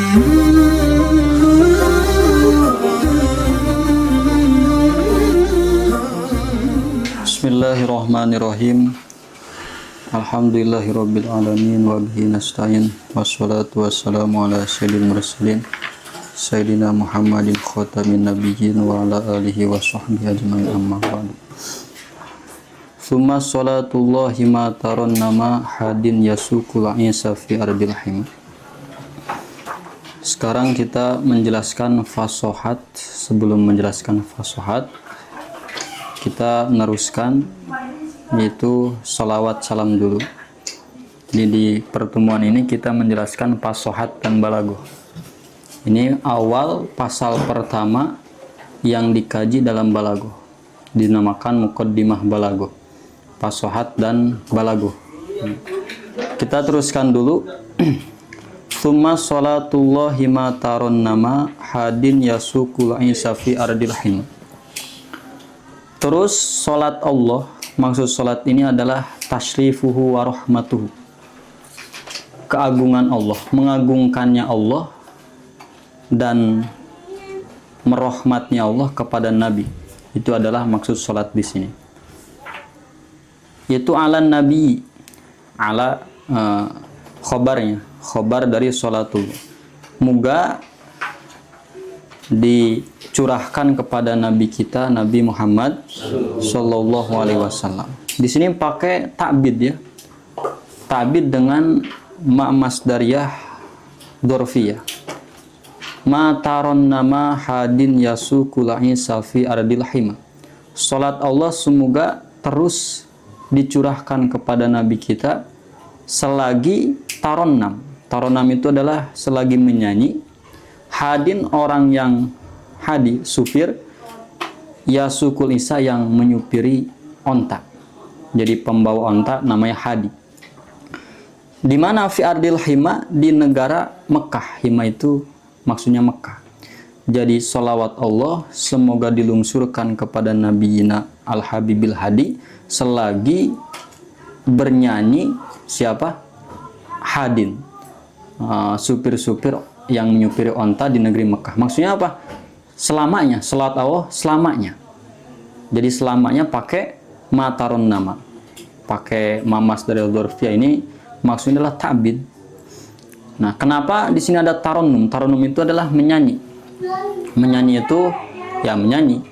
Bismillahirrahmanirrahim. Alhamdulillahirabbil alamin wa bihi nasta'in wassalatu wassalamu ala sayyidil mursalin sayyidina Muhammadin khatamin nabiyyin wa ala alihi wa sahbihi ajmain amma ba'du. Summa salatullahi ma taron nama hadin yasukul isa fi ardil him. Sekarang kita menjelaskan fasohat. Sebelum menjelaskan fasohat, kita meneruskan yaitu salawat salam dulu. Jadi di pertemuan ini kita menjelaskan fasohat dan balago. Ini awal pasal pertama yang dikaji dalam balago, dinamakan muqaddimah balago, fasohat dan balago. Kita teruskan dulu. Tsumma salatullahi ma taron nama hadin yasukul isa fi ardil him. Terus salat Allah, maksud salat ini adalah tasyrifuhu wa rahmatuhu, keagungan Allah, mengagungkannya Allah dan merahmatnya Allah kepada Nabi. Itu adalah maksud salat di sini. Yaitu ala Nabi, ala khobarnya, khobar dari salatullah. Moga dicurahkan kepada Nabi kita, Nabi Muhammad Sallallahu Alaihi Wasallam. Di sini pakai ta'bid ya, ta'bid dengan ma masdariyah dorfiyah. Ma taron nama hadin yasukul isa fi ardil hima. Salat Allah semoga terus dicurahkan kepada Nabi kita selagi taronam. Taronam itu adalah selagi menyanyi. Hadin orang yang hadi, supir, yasukul isa yang menyupiri onta. Jadi pembawa onta namanya hadi. Di mana fi ardil hima, di negara Mekah. Hima itu maksudnya Mekah. Jadi salawat Allah semoga dilungsurkan kepada Nabiyina Al-Habibil Hadi selagi bernyanyi siapa? Hadin, supir-supir yang menyupiri onta di negeri Mekah. Maksudnya apa? Selamanya, salat Allah selamanya. Jadi selamanya pakai mataron nama, pakai mamas dari dorfia. Ini maksudnya adalah ta'bid. Nah, kenapa di sini ada taronum? Taronum itu adalah menyanyi. Menyanyi itu ya menyanyi.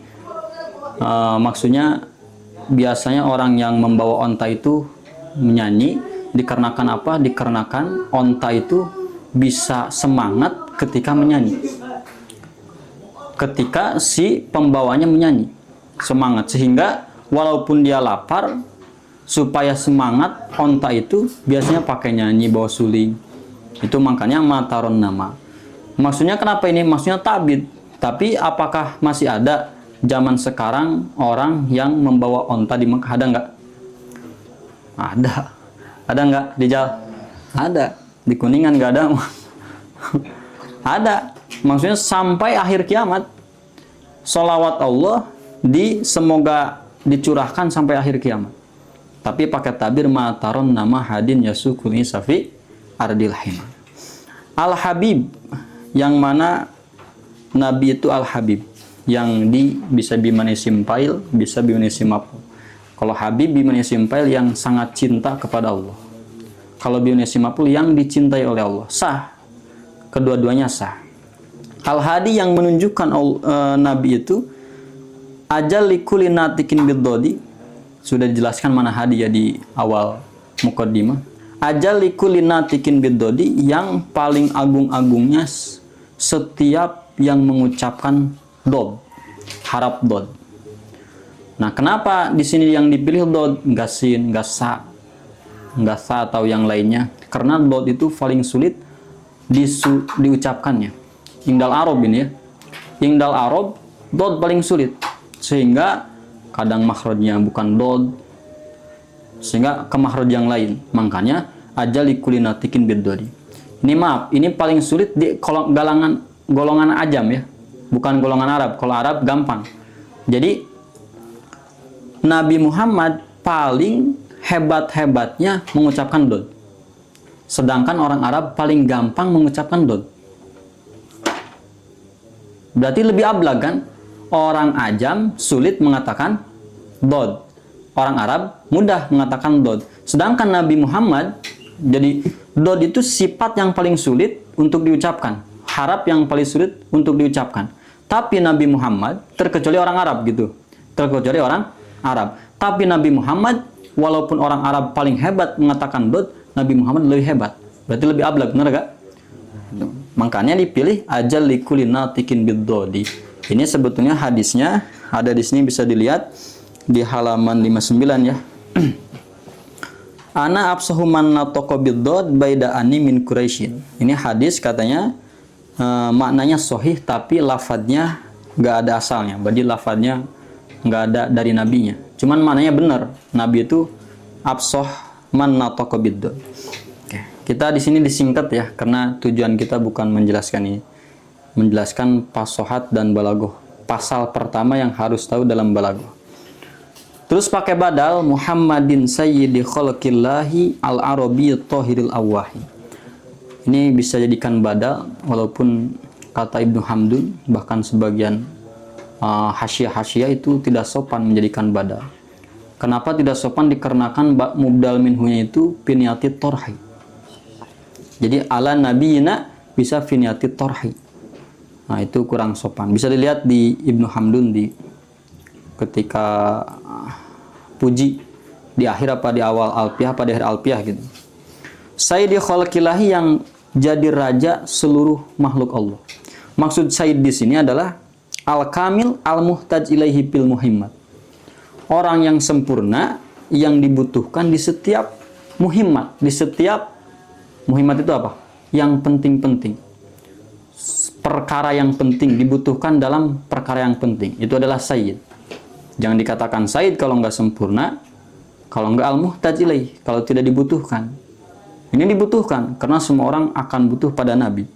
Maksudnya biasanya orang yang membawa onta itu menyanyi dikarenakan apa? Dikarenakan onta itu bisa semangat ketika menyanyi. Ketika si pembawanya menyanyi, semangat, sehingga walaupun dia lapar, supaya semangat, onta itu biasanya pakai nyanyi, bawa suling. Itu makanya mataron nama. Maksudnya kenapa ini? Maksudnya ta'bid. Tapi apakah masih ada zaman sekarang orang yang membawa onta di Mekah? Ada nggak? Ada. Ada nggak di Jawa? Ada. Di Kuningan nggak ada. Ada. Maksudnya sampai akhir kiamat sholawat Allah semoga dicurahkan sampai akhir kiamat. Tapi pakai tabir mataron nama hadin yasukul isafi ardil hima. Al-Habib, yang mana Nabi itu Al-Habib, yang bisa bimani simpail, bisa bimani simapul. Kalau Habib bimani simpail, yang sangat cinta kepada Allah. Kalau bimani simapul, yang dicintai oleh Allah. Sah. Kedua-duanya sah. Al-Hadi yang menunjukkan Nabi itu ajal likuli natikin biddodi. Sudah dijelaskan mana hadi ya di awal muqaddimah. Ajal likuli natikin biddodi, yang paling agung-agungnya setiap yang mengucapkan dod, harap dod. Nah, kenapa di sini yang dipilih dod, nggak sin, nggak sa, atau yang lainnya? Karena dod itu paling sulit diucapkannya. Ingdal Arab ini ya. Ingdal Arab, dod paling sulit. Sehingga kadang makhrajnya bukan dod, sehingga ke makhraj yang lain. Makanya ajali kulinatikin biddodi. Ini maaf, ini paling sulit di golongan ajam ya. Bukan golongan Arab. Kalau Arab gampang. Jadi Nabi Muhammad paling hebat-hebatnya mengucapkan dod. Sedangkan orang Arab paling gampang mengucapkan dod. Berarti lebih ablag kan? Orang ajam sulit mengatakan dod. Orang Arab mudah mengatakan dod. Sedangkan Nabi Muhammad, jadi dod itu sifat yang paling sulit untuk diucapkan. Harap yang paling sulit untuk diucapkan. Tapi Nabi Muhammad, terkecuali orang Arab gitu. Terkecuali orang Arab. Tapi Nabi Muhammad, walaupun orang Arab paling hebat mengatakan dod, Nabi Muhammad lebih hebat. Berarti lebih ablag, benar gak? Makanya dipilih ajal likulli natiqin bid-dodi. Ini sebetulnya hadisnya ada di sini, bisa dilihat di halaman 59 ya. Ana absahu man nataqa bid-dod baida ani min Quraisyin. Ini hadis katanya maknanya sahih tapi lafadznya nggak ada asalnya. Berarti lafadznya nggak ada dari nabinya. Cuman maknanya benar. Nabi itu absah man nataqa bid-dod. Oke. Kita di sini disingkat ya, karena tujuan kita bukan menjelaskan ini. Menjelaskan pasohat dan balagoh. Pasal pertama yang harus tahu dalam balagoh. Terus pakai badal Muhammadin sayyidi khalqillahi al-arabi tahiril awahi. Ini bisa jadikan badal, walaupun kata Ibnu Hamdun bahkan sebagian hasyiah-hasyiah itu tidak sopan menjadikan badal. Kenapa tidak sopan? Dikarenakan mubdal minhunya itu finiyati torhi. Jadi ala nabiyina bisa finiyati torhi. Nah itu kurang sopan. Bisa dilihat di Ibnu Hamdun di ketika puji di akhir apa di awal Alpiyah, apa di akhir Alpiyah gitu. Sayyidi khalqillahi, yang jadi raja seluruh makhluk Allah. Maksud Sayyid di sini adalah al-kamil al-muhtaj ilaihi bil muhimmat. Orang yang sempurna yang dibutuhkan di setiap muhimmat, di setiap muhimmat itu apa? Yang penting-penting. Perkara yang penting dibutuhkan dalam perkara yang penting. Itu adalah Sayyid. Jangan dikatakan Sayyid kalau nggak sempurna, kalau nggak al-muhtaj ilaih, kalau tidak dibutuhkan. Ini dibutuhkan karena semua orang akan butuh pada Nabi.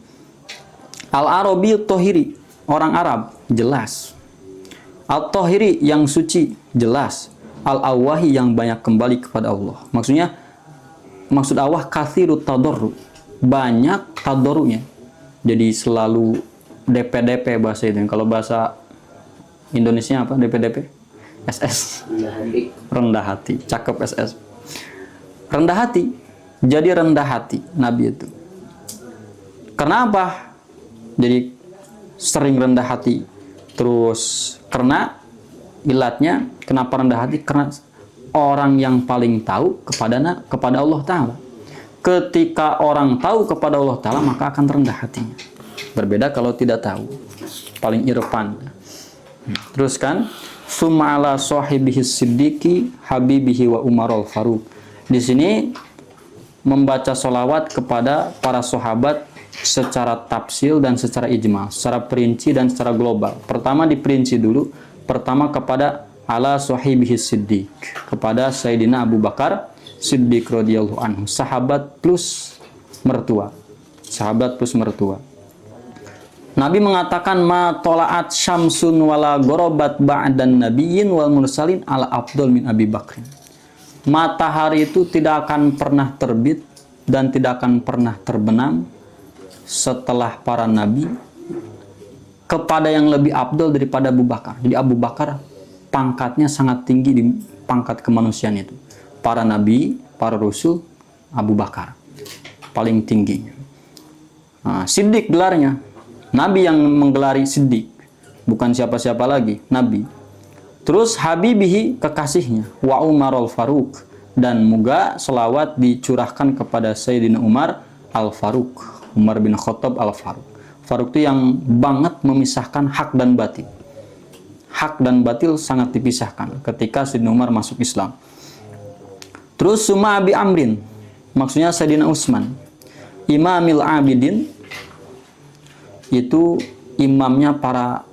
Al-Arabi Tohiri, orang Arab, jelas. Al-Tohiri, yang suci, jelas. Al-Awahi, yang banyak kembali kepada Allah. Maksud awah kathiru tadorru, banyak tadorrunya. Jadi selalu DP-DP bahasa itu. Kalau bahasa Indonesia apa DP-DP? SS. Rendah hati. Cakep SS. Rendah hati. Jadi rendah hati Nabi itu. Kenapa? Jadi sering rendah hati. Terus karena ilatnya kenapa rendah hati? Karena orang yang paling tahu kepada Allah Ta'ala. Ketika orang tahu kepada Allah Ta'ala, maka akan rendah hatinya. Berbeda kalau tidak tahu. Paling irfan. Terus kan, summa ala sahibihi siddiqi habibihi wa umarul faruq. Di sini membaca sholawat kepada para sahabat secara tafsil dan secara ijma, secara perinci dan secara global. Pertama diperinci dulu. Pertama kepada ala sahibihi siddiq, kepada Sayyidina Abu Bakar Siddiq radhiyallahu anhu, sahabat plus mertua. Sahabat plus mertua. Nabi mengatakan ma tola'at syamsun wala gorobat ba'dan nabiyyin wal mursalin ala afdal min Abi Bakrin. Matahari itu tidak akan pernah terbit dan tidak akan pernah terbenam setelah para nabi kepada yang lebih afdal daripada Abu Bakar. Jadi Abu Bakar pangkatnya sangat tinggi di pangkat kemanusiaan itu. Para nabi, para rasul, Abu Bakar paling tinggi. Nah, Siddiq gelarnya. Nabi yang menggelari Siddiq, bukan siapa-siapa lagi, Nabi. Terus Habibihi, kekasihnya, wa Umarul Faruq, dan moga selawat dicurahkan kepada Sayyidina Umar Al-Faruq, Umar bin Khattab Al-Faruq. Faruq itu yang banget memisahkan hak dan batil. Hak dan batil sangat dipisahkan ketika Sayyidina Umar masuk Islam. Terus Suma Abi Amrin, maksudnya Sayyidina Utsman, Imamil Abidin, itu imamnya para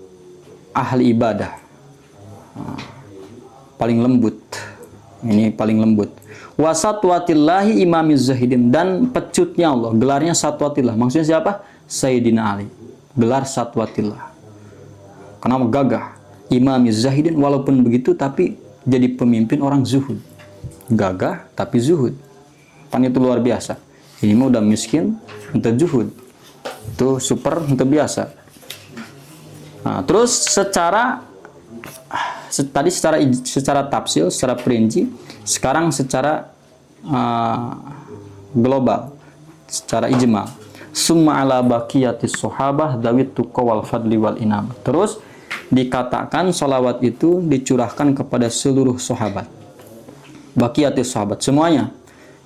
ahli ibadah. Paling lembut. Ini paling lembut. Wasatwatillahi imamiz zahidin, dan pecutnya Allah, gelarnya satwatillah. Maksudnya siapa? Sayyidina Ali. Gelar satwatillah. Kenapa gagah? Imamiz zahidin, walaupun begitu tapi jadi pemimpin orang zuhud. Gagah tapi zuhud. Pan itu luar biasa. Ini mah udah miskin, untuk zuhud. Itu super, untuk biasa. Nah, terus tadi secara tafsil, secara perinci, sekarang secara global, secara ijma. Summa ala baqiyatis sahabah dawit tuqa wal fadli wal inam. Terus dikatakan salawat itu dicurahkan kepada seluruh sahabat. Baqiyatis sahabat semuanya.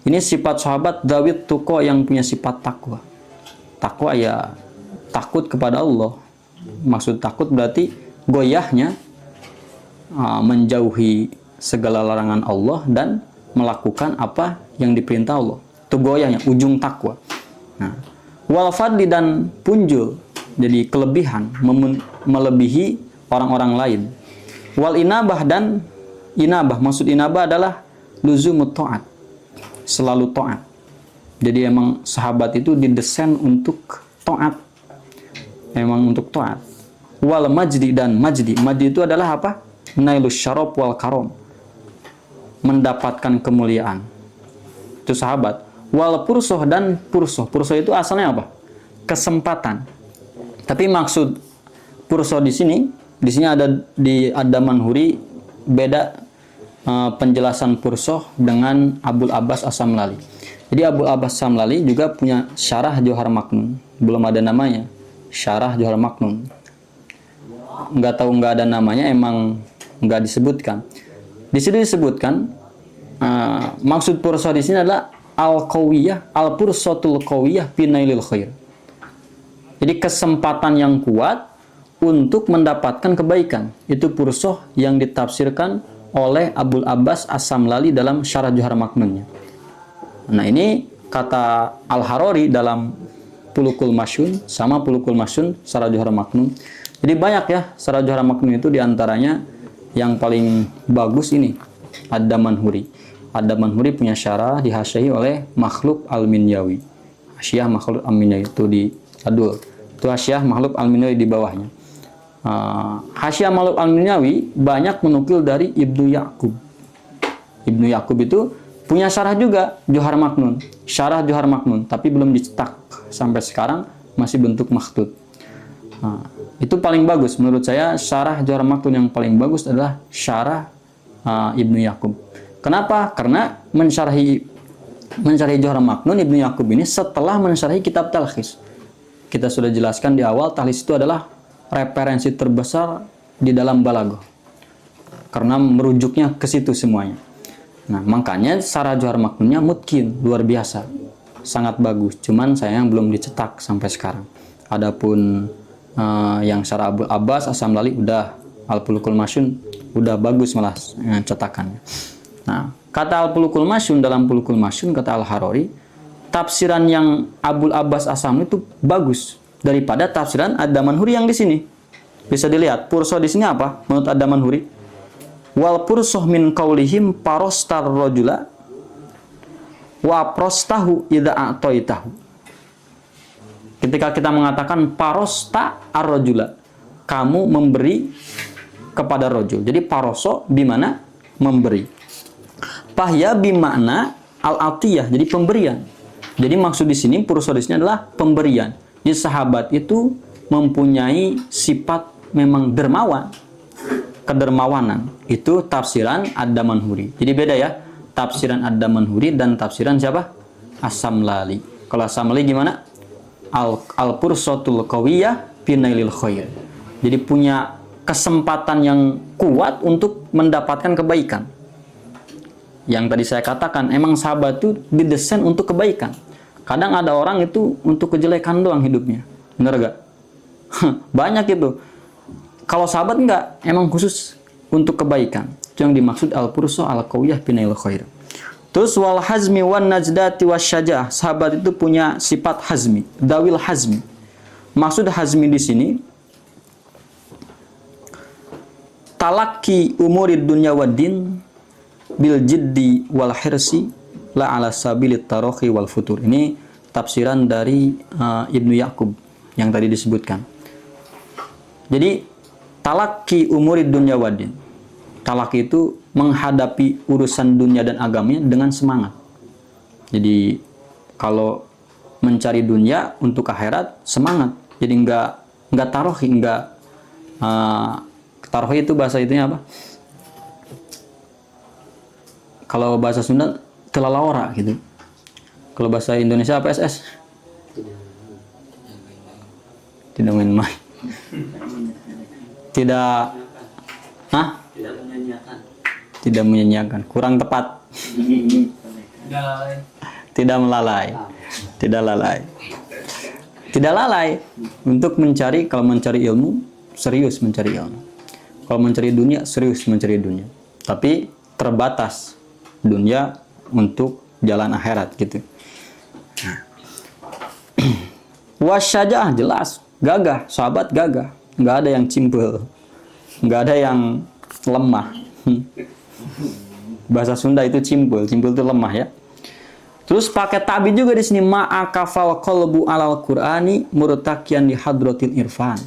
Ini sifat sahabat dawit tuqa yang punya sifat takwa. Takwa ya takut kepada Allah. Maksud takut berarti goyahnya menjauhi segala larangan Allah dan melakukan apa yang diperintah Allah. Itu goyahnya, ujung takwa. Nah, wal fadli dan punjul, jadi kelebihan, melebihi orang-orang lain. Wal inabah dan inabah, maksud inabah adalah luzumut ta'at, selalu taat. Jadi emang sahabat itu didesain untuk taat, emang untuk taat. Wal majdi dan majdi itu adalah apa? Nailus syarab wal karom, mendapatkan kemuliaan. Itu sahabat. Wal pursoh dan pursoh itu asalnya apa? Kesempatan. Tapi maksud pursoh di sini ada di Ad-Damanhuri beda penjelasan pursoh dengan Abul Abbas As-Samlali. Jadi Abul Abbas As-Samlali juga punya syarah Johar Maknun, belum ada namanya, syarah Johar Maknun. Nggak ada namanya, emang nggak disebutkan. Di sini disebutkan maksud pursoh di sini adalah al-qawiyah, al-pursatul qawiyah binailil khair. Jadi kesempatan yang kuat untuk mendapatkan kebaikan. Itu pursoh yang ditafsirkan oleh Abul Abbas As-Samlali dalam Syarah Johar Maknunnya. Nah, ini kata Al-Harari dalam Pulukul Masyun, sama Pulukul Masyun Syarah Johar Maknun. Jadi banyak ya Syarah Johar Maknun itu, diantaranya yang paling bagus ini Ad-Damanhuri. Ad-Damanhuri punya syarah dihasyahi oleh Makhluk Al-Minyawi. Hasyiah Makhluk Al-Minyawi itu di Adul. Itu hasyiah Makhluk Al-Minyawi di bawahnya. Hasyiah Makhluk Al-Minyawi banyak menukil dari Ibnu Ya'qub. Ibnu Ya'qub itu punya syarah juga Johar Maknun, syarah Johar Maknun, tapi belum dicetak sampai sekarang, masih bentuk makhtut. Itu paling bagus menurut saya. Syarah Johar Maknun yang paling bagus adalah syarah Ibnu Ya'qub. Kenapa? Karena mensyarahi Johar Maknun Ibnu Ya'qub ini setelah mensyarahi kitab Talkhis. Kita sudah jelaskan di awal, Talkhis itu adalah referensi terbesar di dalam balaghah, karena merujuknya ke situ semuanya. Nah, makanya syarah Johar Maknunnya mutkin, luar biasa, sangat bagus. Cuman sayang belum dicetak sampai sekarang. Adapun yang syarah Abul Abbas As-Samlali udah, Al-Pulukul Masyun udah bagus malah cetakannya. Nah, kata Al-Pulukul Masyun, dalam Pulukul Masyun kata Al-Harari, tafsiran yang Abul Abbas As-Samlali itu bagus daripada tafsiran Ad-Damanhuri yang di sini. Bisa dilihat pursoh di sini apa menurut Ad-Damanhuri? Wal pursoh min qaulihim parostar rajula wa prostahu idza a'taitahu. Ketika kita mengatakan parosta ar-rajula, kamu memberi kepada rajul. Jadi paroso di mana? Memberi. Pahya bimakna al-atiyah, jadi pemberian. Jadi maksud di sini pursoh di sini adalah pemberian. Jadi sahabat itu mempunyai sifat memang dermawan, kedermawanan. Itu tafsiran Ad-Damanhuri. Jadi beda ya, tafsiran Ad-Damanhuri dan tafsiran siapa? As-Samlali. Kalau As-Samlali gimana? Al-pursatul qawiyah binailil khair. Jadi punya kesempatan yang kuat untuk mendapatkan kebaikan. Yang tadi saya katakan, emang sahabat itu didesain untuk kebaikan. Kadang ada orang itu untuk kejelekan doang hidupnya. Bener gak? Banyak itu. Kalau sahabat enggak, emang khusus untuk kebaikan. Itu yang dimaksud al-pursa al-qawiyah binail khair. Terus wal hazmi wan najdati wasyajah. Sahabat itu punya sifat hazmi, dawil hazmi. Maksud hazmi di sini talaqi umurid dunya waddin bil jiddi wal hirsi la ala sabilit tarakhi wal futur. Ini tafsiran dari Ibnu Ya'qub yang tadi disebutkan. Jadi talaqi umurid dunya waddin. Talaqi itu menghadapi urusan dunia dan agamanya dengan semangat. Jadi kalau mencari dunia untuk akhirat semangat. Jadi enggak tarakhi, enggak Tarho itu bahasa itunya apa? Kalau bahasa Sunda telalawara gitu. Kalau bahasa Indonesia apa SS? Tidak main-main. Tidak, tidak menyanyiakan. Kurang tepat. Tidak melalai. Tidak lalai. Tidak lalai untuk mencari, kalau mencari ilmu, serius mencari ilmu. Kalau mencari dunia, serius mencari dunia. Tapi terbatas dunia untuk jalan akhirat gitu. Wasyajaah jelas, gagah, sahabat gagah. Nggak ada yang simpel, nggak ada yang lemah. Bahasa Sunda itu simpel itu lemah ya. Terus pakai tabi juga di sini, ma'akafal qalbu alal Qur'ani murtaqiyan li hadratil irfan.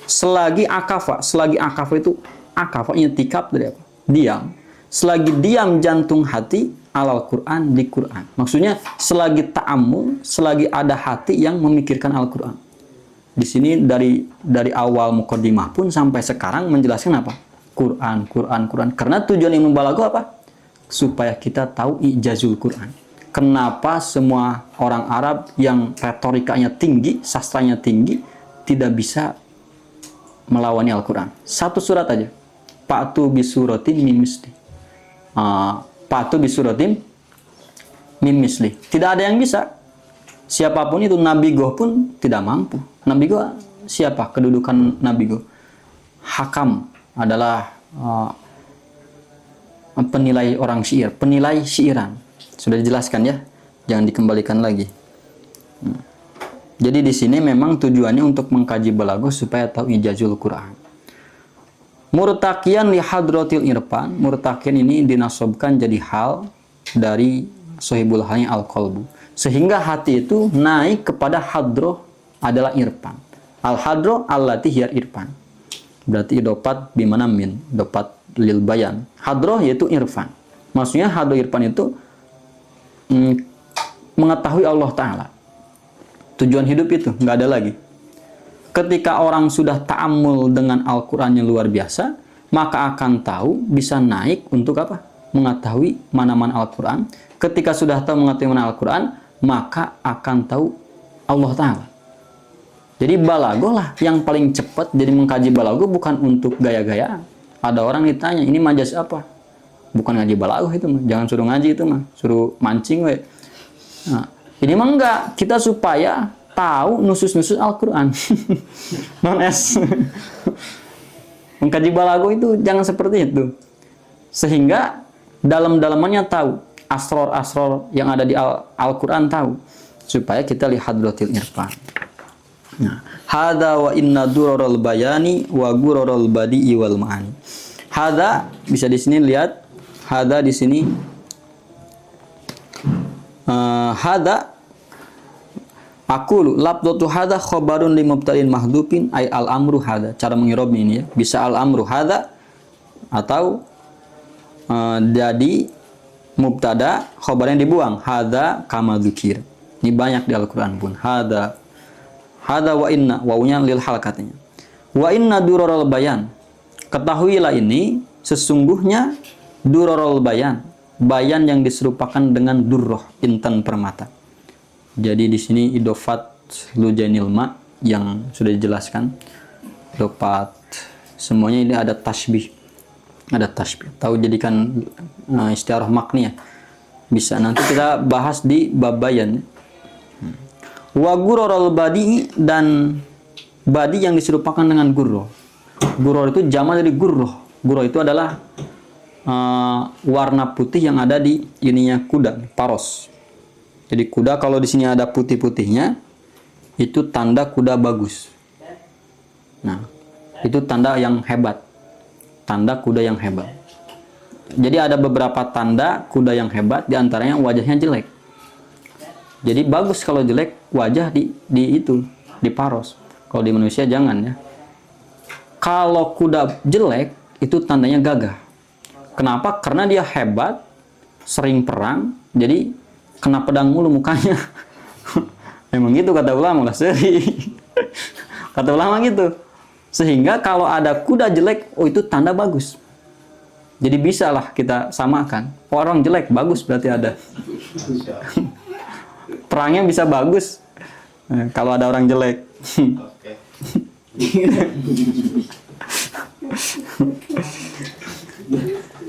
Selagi akafa itu akafanya tikap dari apa? Diam. Selagi diam jantung hati alal Qur'an di Qur'an. Maksudnya selagi ta'ammul, selagi ada hati yang memikirkan Al-Qur'an. Di sini dari awal muqaddimah pun sampai sekarang menjelaskan apa? Quran. Karena tujuan Imam Balaghah apa? Supaya kita tahu ijazul Quran. Kenapa semua orang Arab yang retorikanya tinggi, sastranya tinggi, tidak bisa melawani Al-Quran? Satu surat aja. Fa'tu bisuratin min misli. Fa'tu bisuratin min misli. Tidak ada yang bisa. Siapapun itu, Nabi Goh pun tidak mampu. Nabi Goh siapa? Kedudukan Nabi Goh. Hakam adalah penilai orang syair, penilai syairan. Sudah dijelaskan ya, jangan dikembalikan lagi. Jadi di sini memang tujuannya untuk mengkaji balaghah supaya tahu ijazul Quran. Murtaqiyan li hadratil irfan. Murtaqiyan ini dinasobkan jadi hal dari sahibul halnya al-qalbu. Sehingga hati itu naik kepada hadroh adalah irfan. Al-hadroh allati hiya irfan. Berarti idopat bimana min, idopat lil bayan. Hadroh yaitu irfan. Maksudnya hadroh irfan itu mengetahui Allah Ta'ala. Tujuan hidup itu nggak ada lagi. Ketika orang sudah ta'ammul dengan Al-Quran yang luar biasa, maka akan tahu, bisa naik untuk apa? Mengetahui mana-mana Al-Quran. Ketika sudah tahu mengetahui mana Al-Quran, maka akan tahu Allah Ta'ala. Jadi balaghah lah yang paling cepat. Jadi mengkaji balaghah bukan untuk gaya-gayaan. Ada orang ditanya, ini majas apa? Bukan ngaji balaghah itu mah. Jangan suruh ngaji itu mah. Suruh mancing we. Nah, ini mah enggak. Kita supaya tahu nusus-nusus Al-Quran. Non-es. Mengkaji balaghah itu jangan seperti itu. Sehingga dalam-dalamannya tahu. Asror-asror yang ada di Al-Quran tahu. Supaya kita lihat hadratil irfan. Nah, hada wa inna duraral bayani wa guraral badi'i wal ma'ani. Hada bisa di sini lihat. Hada di sini. Hada aqulu labdatu hada khabarun li mubtada'in mahdhufin ay al amru hada. Cara mengirobnya ini ya. Bisa al amru hada atau jadi mubtada khabarnya dibuang. Hada kama dzikir. Ini banyak di Al-Qur'an pun. Hada wa inna, wawunya lil hal katanya. Wa inna duraral bayan. Ketahuilah ini sesungguhnya durarul bayan, bayan yang diserupakan dengan durroh, intan permata. Jadi di sini idofat lujainil ma yang sudah dijelaskan. Idofat semuanya ini ada tasbih. Ada tasbih. Tahu jadikan istiarah makni ya. Bisa nanti kita bahas di bab bayan. Wa gururul badi, dan badi yang diserupakan dengan gurroh. Gurroh itu jama dari gurroh. Gurroh itu adalah warna putih yang ada di ininya kuda, paros. Jadi kuda kalau di sini ada putih-putihnya, itu tanda kuda bagus. Nah, itu tanda yang hebat. Tanda kuda yang hebat. Jadi ada beberapa tanda kuda yang hebat, diantaranya wajahnya jelek. Jadi bagus kalau jelek wajah di paros. Kalau di manusia jangan ya. Kalau kuda jelek itu tandanya gagah. Kenapa? Karena dia hebat, sering perang, jadi kena pedang mulu mukanya. Memang gitu kata ulama lah, seri. Kata ulama gitu. Sehingga kalau ada kuda jelek, oh itu tanda bagus. Jadi bisalah kita samakan. Orang jelek bagus berarti ada. Perangnya bisa bagus kalau ada orang jelek.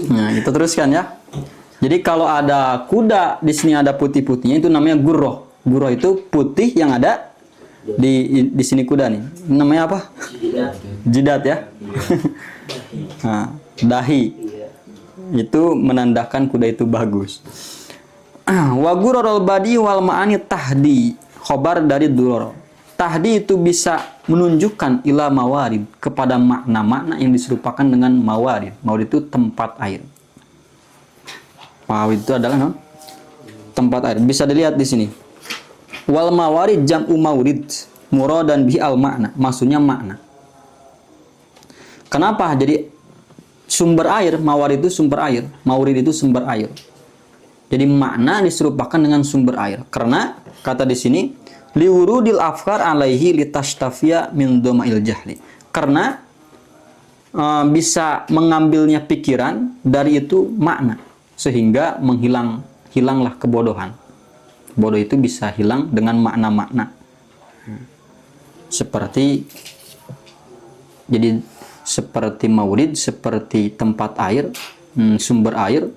Nah, itu teruskan ya. Jadi kalau ada kuda di sini ada putih-putihnya itu namanya gurroh. Gurroh itu putih yang ada di sini kuda nih. Namanya apa? Jidat ya. Nah, dahi. Itu menandakan kuda itu bagus. Wa gurrul badi wal ma'ani tahdi. Khobar dari duror. Tahdi itu bisa menunjukkan ila mawarid, kepada makna-makna yang diserupakan dengan mawarid. Mawarid itu tempat air. Mawarid itu adalah tempat air. Bisa dilihat di sini. Wal mawarid jam'u maurid, muradan bihi al makna. Maksudnya makna. Kenapa? Jadi sumber air, mawarid itu sumber air, maurid itu sumber air. Jadi makna diserupakan dengan sumber air. Karena kata di sini liwurudil afkar alaihi litashtafiya min dhama'il jahli. Karena bisa mengambilnya pikiran dari itu makna sehingga hilanglah kebodohan. Bodoh itu bisa hilang dengan makna-makna. Seperti maurid, seperti tempat air, sumber air,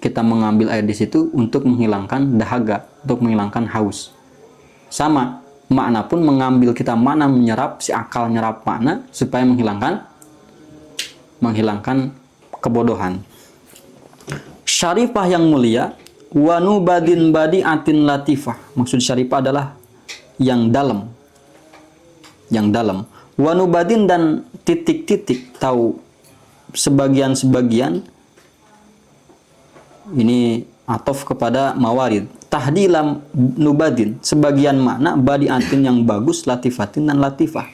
kita mengambil air di situ untuk menghilangkan dahaga, untuk menghilangkan haus. Sama, makna pun mengambil kita makna menyerap, si akal menyerap makna supaya menghilangkan kebodohan. Syarifah yang mulia, wanu badin badi atin latifah. Maksud syarifah adalah yang dalam. Yang dalam. Wanu badin dan titik-titik, tahu sebagian-sebagian. Ini atof kepada mawarid. Tahdilam nubadin, sebagian makna badi atin yang bagus, latifatin dan latifah.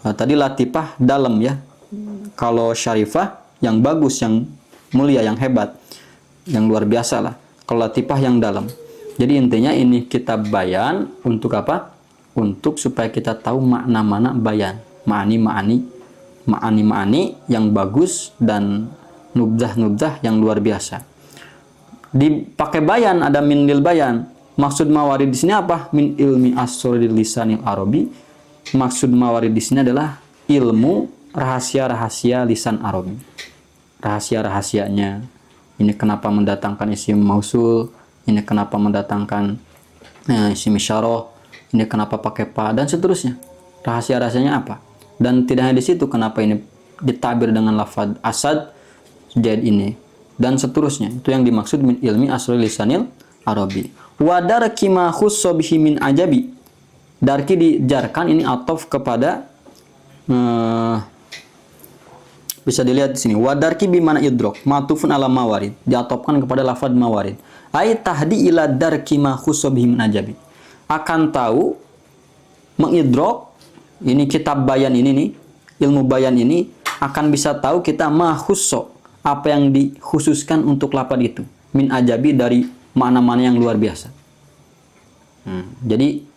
Nah, tadi latifah dalam ya. Kalau syarifah yang bagus, yang mulia, yang hebat, yang luar biasa lah. Kalau latifah yang dalam. Jadi intinya ini kitab bayan untuk apa? Untuk supaya kita tahu makna-makna bayan. Ma'ani yang bagus dan nubdah-nubdah yang luar biasa. Dipakai bayan, ada min lil bayan. Maksud mawarid di sini apa? Min ilmi asroril lisanil arabi. Maksud mawarid di sini adalah ilmu rahasia-rahasia lisan Arabi. Rahasia-rahasianya. Ini kenapa mendatangkan isim mausul, ini kenapa mendatangkan isim isyarah, ini kenapa pakai pa, dan seterusnya. Rahasia-rahasianya apa? Dan tidak hanya di situ, kenapa ini ditabir dengan lafaz asad, jadi ini, dan seterusnya. Itu yang dimaksud min ilmi asrul lisanil Arabi. Wa darki ma khussa bihi min ajabi. Darki dijarkan ini atof kepada bisa dilihat di sini. Wadarki bimana idrok, matufun ala mawarid, diatopkan kepada lafaz mawarid. Ai tahdi ila darki ma khussa bihi min ajabi. Akan tahu mengidrok, ini kitab bayan ini nih, ilmu bayan ini akan bisa tahu kita ma khussa, apa yang dikhususkan untuk lafaz itu, min ajabi, dari makna-makna yang luar biasa. Jadi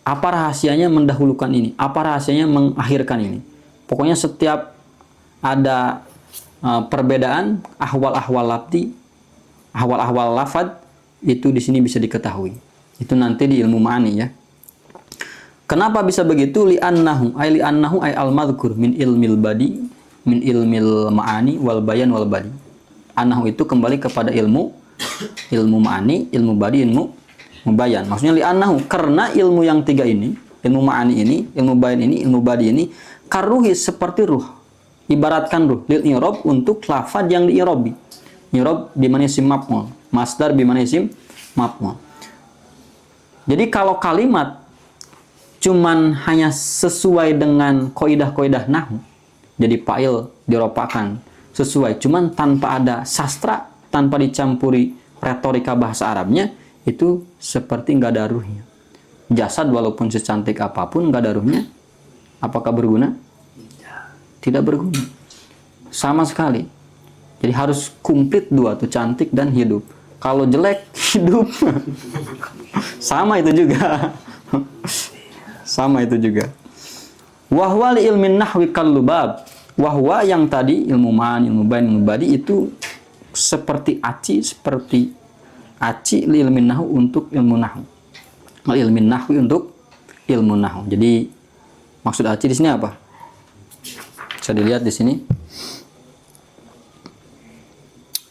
apa rahasianya mendahulukan ini? Apa rahasianya mengakhirkan ini? Pokoknya setiap ada perbedaan ahwal-ahwal lafzi, ahwal-ahwal lafaz itu di sini bisa diketahui. Itu nanti di ilmu ma'ani ya. Kenapa bisa begitu? Li'annahu ay al-madhkur min ilmil badi, min ilmil ma'ani wal bayan wal badi. Annahu itu kembali kepada ilmu ma'ani, ilmu badi, ilmu bayan. Maksudnya li'annahu, karena ilmu yang tiga ini, ilmu ma'ani ini, ilmu bayan ini, ilmu badi ini, karuhi seperti ruh. Ibaratkan ruh lil i'rab, untuk lafaz yang di i'rabi. I'rab bimana isim maf'ul, masdar bimana isim maf'ul. Jadi kalau kalimat cuman hanya sesuai dengan kaidah-kaidah nahwu, jadi fa'il diropakan sesuai, cuman tanpa ada sastra, tanpa dicampuri retorika bahasa Arabnya, itu seperti nggak ada ruhnya. Jasad walaupun secantik apapun nggak ada ruhnya, apakah berguna? Tidak berguna sama sekali. Jadi harus komplit dua tuh, cantik dan hidup. Kalau jelek, hidup. Sama itu juga. Sama itu juga. Wahwa li ilmin nahwi kallubab. Wahwa yang tadi ilmu man, ilmu bain, ilmu badi itu seperti aci li ilmin nahwu untuk ilmu nahwu. Ilmin nahwi untuk ilmu nahwu. Jadi maksud aci di sini apa? Bisa dilihat di sini.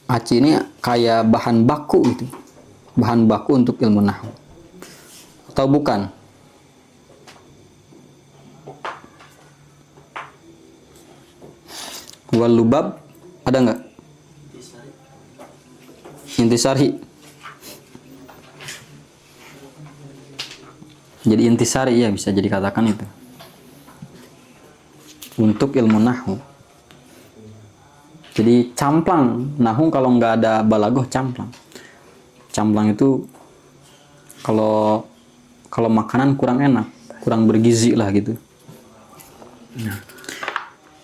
Aci ini kayak bahan baku gitu. Bahan baku untuk ilmu nahwu. Atau bukan? Wal lubab ada nggak? Intisari. Jadi intisari ya bisa jadi katakan itu. Untuk ilmu nahwu. Jadi camplang nahwu kalau nggak ada balagoh camplang. Camplang itu kalau makanan kurang enak, kurang bergizi lah gitu. Nah.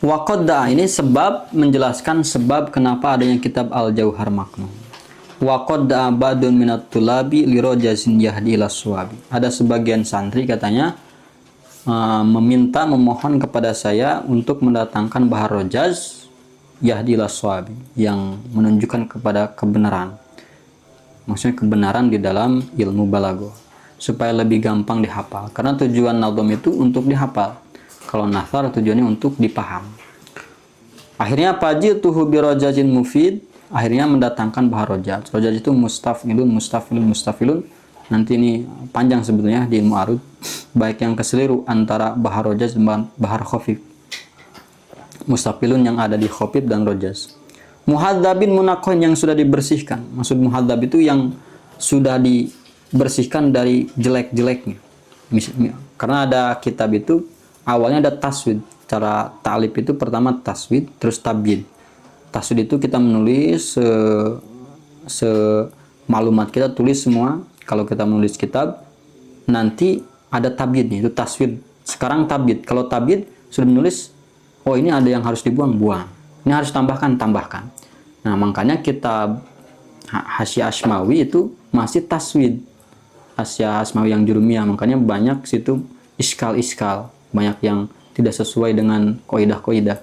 Waqadda ini sebab menjelaskan sebab kenapa adanya kitab Al-Jauhar Maknun. Waqadda ba'dun minat tulabi lirojazin yahdi ila suwabi. Ada sebagian santri katanya memohon kepada saya untuk mendatangkan bahar rojaz yahdi ila suwabi yang menunjukkan kepada kebenaran. Maksudnya kebenaran di dalam ilmu balago supaya lebih gampang dihafal. Karena tujuan nadhom itu untuk dihafal. Kalau nathar tujuannya untuk dipaham. Akhirnya fajituhu bi rojazin mufid. Akhirnya mendatangkan bahar rojaz. Rojaz itu mustafilun. Nanti ini panjang sebetulnya di ilmu arud. Baik yang keseliru antara bahar rojaz dan bahar khafif. Mustafilun yang ada di khafif dan rojaz. Muhadzabin munaqohin yang sudah dibersihkan. Maksud muhadzab itu yang sudah dibersihkan dari jelek-jeleknya. Karena ada kitab itu awalnya ada taswid. Cara ta'lib itu pertama taswid, terus tabyid. Taswid itu kita menulis maklumat kita tulis semua. Kalau kita menulis kitab, nanti ada tabyidnya, itu taswid. Sekarang tabyid. Kalau tabyid sudah menulis, oh ini ada yang harus dibuang, buang. Ini harus tambahkan. Nah, makanya kitab Hasyiah Asmawi itu masih taswid. Hasyiah Asmawi yang jurumiyah, makanya banyak situ iskal-iskal. Banyak yang tidak sesuai dengan kaidah-kaidah.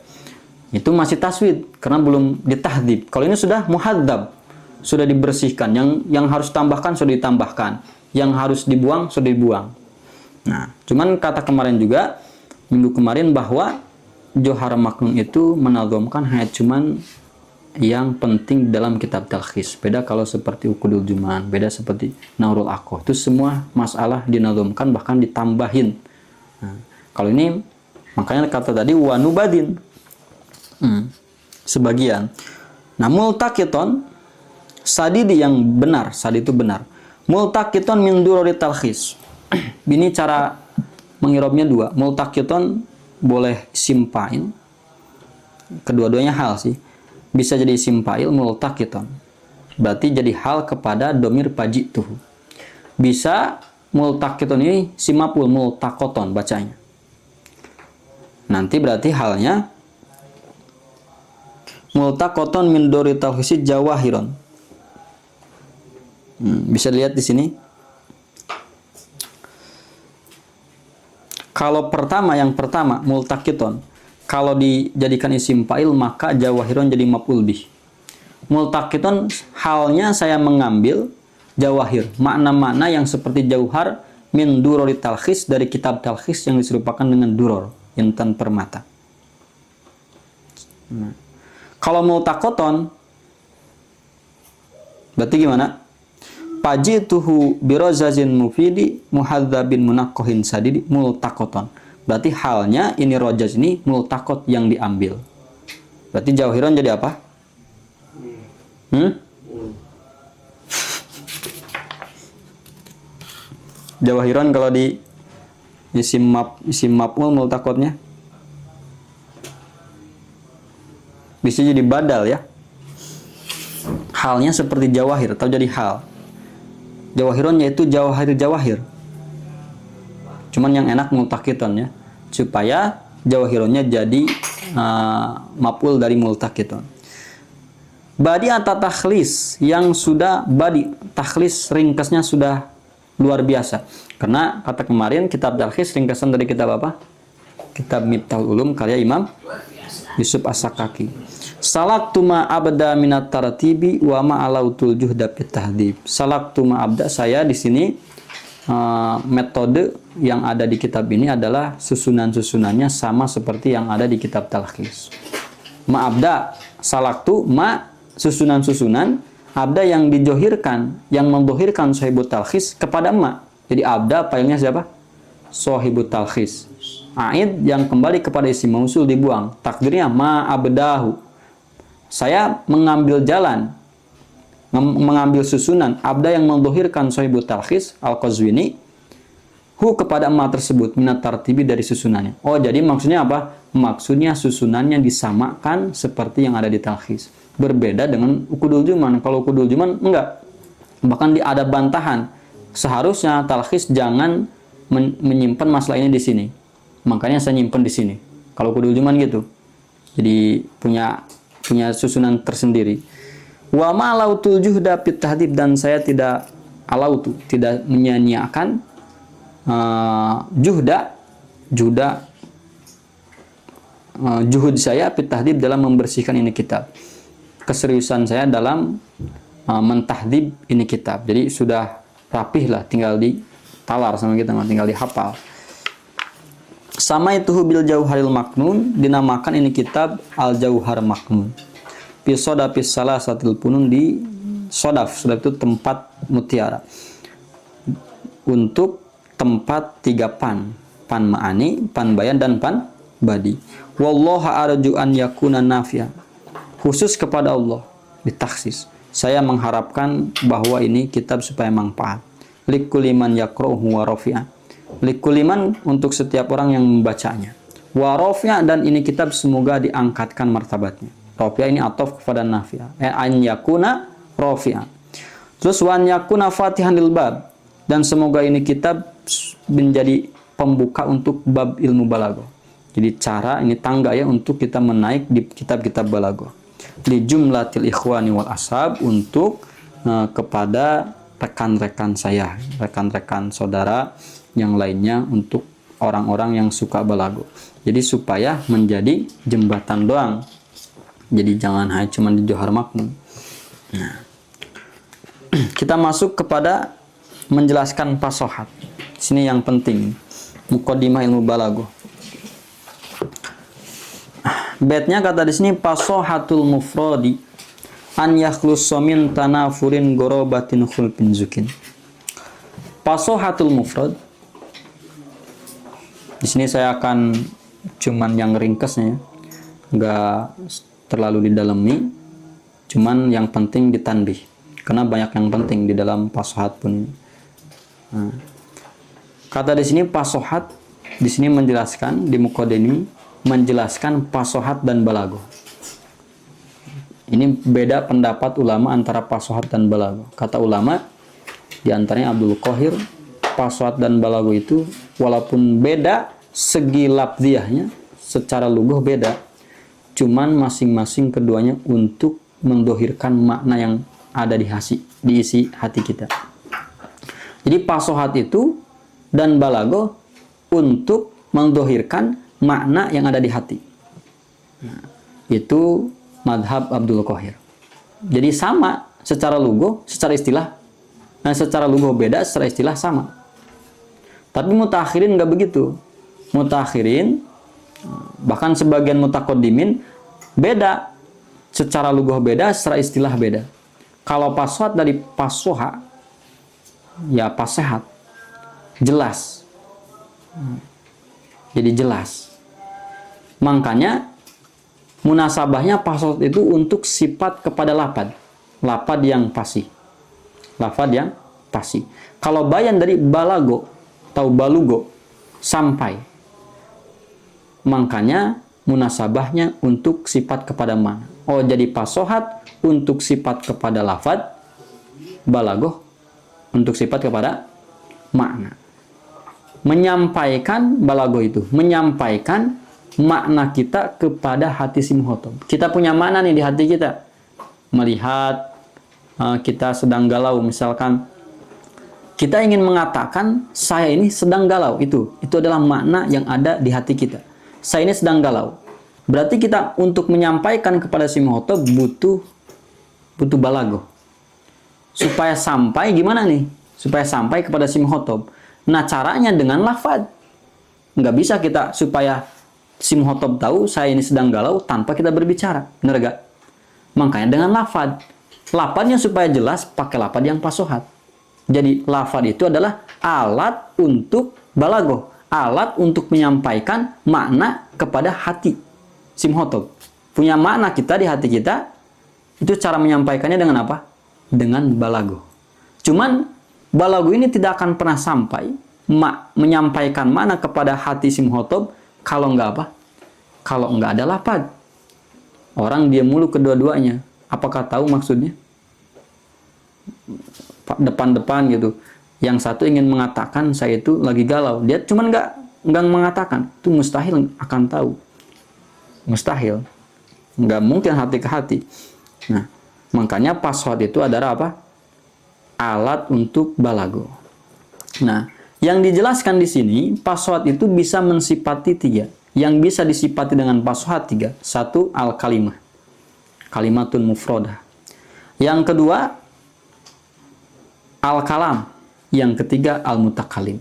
Itu masih taswid karena belum ditahdzib. Kalau ini sudah muhadzab, sudah dibersihkan. Yang harus tambahkan sudah ditambahkan, yang harus dibuang sudah dibuang. Nah, cuman kata kemarin juga minggu kemarin bahwa Johar Maknun itu menazomkan hanya cuman yang penting dalam kitab talkhis. Beda kalau seperti Ukudul Juman, beda seperti Naurul Aqoh. Itu semua masalah dinazomkan bahkan ditambahin. Nah, kalau ini makanya kata tadi wanubadin sebagian. Nah, multaqiton sadidi yang benar, sadidi itu benar. Multaqiton min dururi talkhis. Ini cara mengirobnya dua. Multaqiton boleh simpain. Kedua-duanya hal sih. Bisa jadi simpail multaqiton. Berarti jadi hal kepada domir pajituhu. Bisa multaqiton ini simapul multaqoton bacanya. Nanti berarti halnya multaqoton min duri talkhisi jawahiron. Bisa lihat di sini. Kalau yang pertama multaqiton, kalau dijadikan isim fa'il maka jawahiron jadi maf'ul bih. Multaqiton halnya saya mengambil jawahir, makna-makna yang seperti jauhar min dururi talkhis dari kitab talkhis yang diserupakan dengan duror. Intan permata. Nah. Kalau multaqoton berarti gimana? Pajituhu birozazin mufidi muhadzabin munaqqohin sadidi multaqoton. Berarti halnya ini rojaz ini multaqot yang diambil. Berarti jauhiron jadi apa? Jawahiron kalau di isim maf'ul multaqotnya bisa jadi badal ya. Halnya seperti jawahir atau jadi hal. Jawahiron yaitu jawahir. Cuman yang enak multaqiton ya. Supaya jawahironnya jadi maf'ul dari multaqiton. Badi atau takhlis yang sudah badi takhlis ringkasnya sudah luar biasa. Karena kata kemarin kitab talkhis ringkasan dari kitab apa? kitab Miftahul Ulum karya Imam Yusuf As-Sakaki. Salaktu ma abda minat tartibi wa ma alautul juhda fit tahdhib. Salaktu ma abda, saya di sini metode yang ada di kitab ini adalah susunan-susunannya sama seperti yang ada di kitab Talkhis. Ma abda, salaktu ma susunan-susunan, abda yang dijohirkan, yang mendohirkan Sahibut Talkhis kepada ma. Jadi abda failnya siapa? Sahibut Talkhis. Aid yang kembali kepada isim mausul dibuang. Takdirnya ma abdahu. Saya mengambil jalan, mengambil susunan abda yang mendohirkan Sahibut Talkhis Al-Qazwini hu kepada ma tersebut minat tartibi dari susunannya. Oh, jadi maksudnya apa? Maksudnya susunannya disamakan seperti yang ada di Talkhis. Berbeda dengan Uqudul Juman. Kalau Uqudul Juman enggak. Bahkan ada bantahan. Seharusnya Talkhis jangan menyimpan masalah ini di sini. Makanya saya nyimpan di sini. Kalau Uqudul Juman gitu. Jadi punya susunan tersendiri. Wa ma lautul juhda fit tahdhib, dan saya tidak menyia-nyiakan juhud saya fit tahdhib dalam membersihkan ini kitab. Keseriusan saya dalam mentahdzib ini kitab. Jadi sudah rapih lah, tinggal ditalar sama kita, tinggal dihafal. Sama itu bil jauharil maknun, dinamakan ini kitab al jauhar maknun. Fi sodafis salah satil punun, di sodaf itu tempat mutiara. Untuk tempat 3 pan ma'ani, pan bayan, dan pan badi. Wallaha arju an yakuna nafi'a. Khusus kepada Allah ditaksis. Saya mengharapkan bahwa ini kitab supaya manfaat. Likuliman yakrohu wa rafi'a. Likuliman untuk setiap orang yang membacanya. Wa rafi'a, dan ini kitab semoga diangkatkan martabatnya. Rafi'a ini ataf kepada nafi'a. An yakuna rafi'a. Terus wa an yakuna fatihan lil bab, dan semoga ini kitab menjadi pembuka untuk bab ilmu balaghah. Jadi cara ini tangga ya untuk kita menaik di kitab-kitab balaghah. Li jumlatil ikhwani wal ashab, untuk kepada rekan-rekan saya, rekan-rekan saudara yang lainnya, untuk orang-orang yang suka balaghah. Jadi supaya menjadi jembatan doang. Jadi jangan hanya cuma di Johar Maknun. Nah, kita masuk kepada menjelaskan pasohat. Sini yang penting, muqaddimah ilmu balaghah. Baitnya kata di sini pasohatul mufradi an yakhlussa min tanafurin gorobatin khulpin zukin. Pasohatul mufrad. Di sini saya akan cuman yang ringkasnya, enggak terlalu didalami, cuman yang penting ditanbih. Karena banyak yang penting di dalam pasohat pun. Nah, kata di sini pasohat, di sini menjelaskan di muqaddimah, menjelaskan pasohat dan balaghah. Ini beda pendapat ulama antara pasohat dan balaghah. Kata ulama, di antaranya Abdul Qahir, pasohat dan balaghah itu walaupun beda segi lafziahnya, secara lughah beda, cuman masing-masing keduanya untuk mendohirkan makna yang ada di isi hati kita. Jadi pasohat itu dan balaghah untuk mendohirkan makna yang ada di hati. Nah, itu madhab Abdul Qahir. Jadi sama secara lughah, secara istilah. Nah, secara lughah beda, secara istilah sama. Tapi mutakhirin nggak begitu. Mutakhirin, bahkan sebagian mutaqaddimin beda. Secara lughah beda, secara istilah beda. Kalau pasohat dari pasoha, ya pasehat, jelas. Jadi jelas. Makanya munasabahnya pasohat itu untuk sifat kepada lapad. Lapad yang fasih. Lafad yang fasih. Kalau bayan dari balago atau balugo, sampai. Makanya munasabahnya untuk sifat kepada mana. Oh, jadi pasohat untuk sifat kepada lafad, balago untuk sifat kepada makna. Menyampaikan balago itu, menyampaikan makna kita kepada hati si muhotob. Kita punya makna nih di hati kita. Melihat kita sedang galau, misalkan kita ingin mengatakan saya ini sedang galau, itu adalah makna yang ada di hati kita. saya ini sedang galau. Berarti kita untuk menyampaikan kepada si mukhatab butuh balago. Supaya sampai gimana nih? Supaya sampai kepada si mukhatab. Nah, caranya dengan lafaz. Nggak bisa kita supaya si mukhatab tahu saya ini sedang galau tanpa kita berbicara. Benar gak? Makanya dengan lafaz. Lafaznya supaya jelas pakai lafaz yang fasohat. Jadi lafaz itu adalah alat untuk balago, alat untuk menyampaikan makna kepada hati si mukhatab. Punya makna kita di hati kita, itu cara menyampaikannya dengan apa? Dengan balago. Cuman balago ini tidak akan pernah sampai menyampaikan makna kepada hati si mukhatab kalau nggak apa? Kalau nggak ada lafaz. Orang dia mulu kedua-duanya. Apakah tahu maksudnya? Depan-depan gitu. Yang satu ingin mengatakan saya itu lagi galau. Dia cuman nggak mengatakan. Itu mustahil akan tahu. Mustahil. Nggak mungkin hati ke hati. Nah, makanya password itu adalah apa? Alat untuk balago. Nah, yang dijelaskan di sini, password itu bisa mensifati 3. Yang bisa disifati dengan password 3. 1, al-kalimah. Kalimatun mufrodah. Yang kedua, al-kalam. Yang ketiga, al-mutakalim.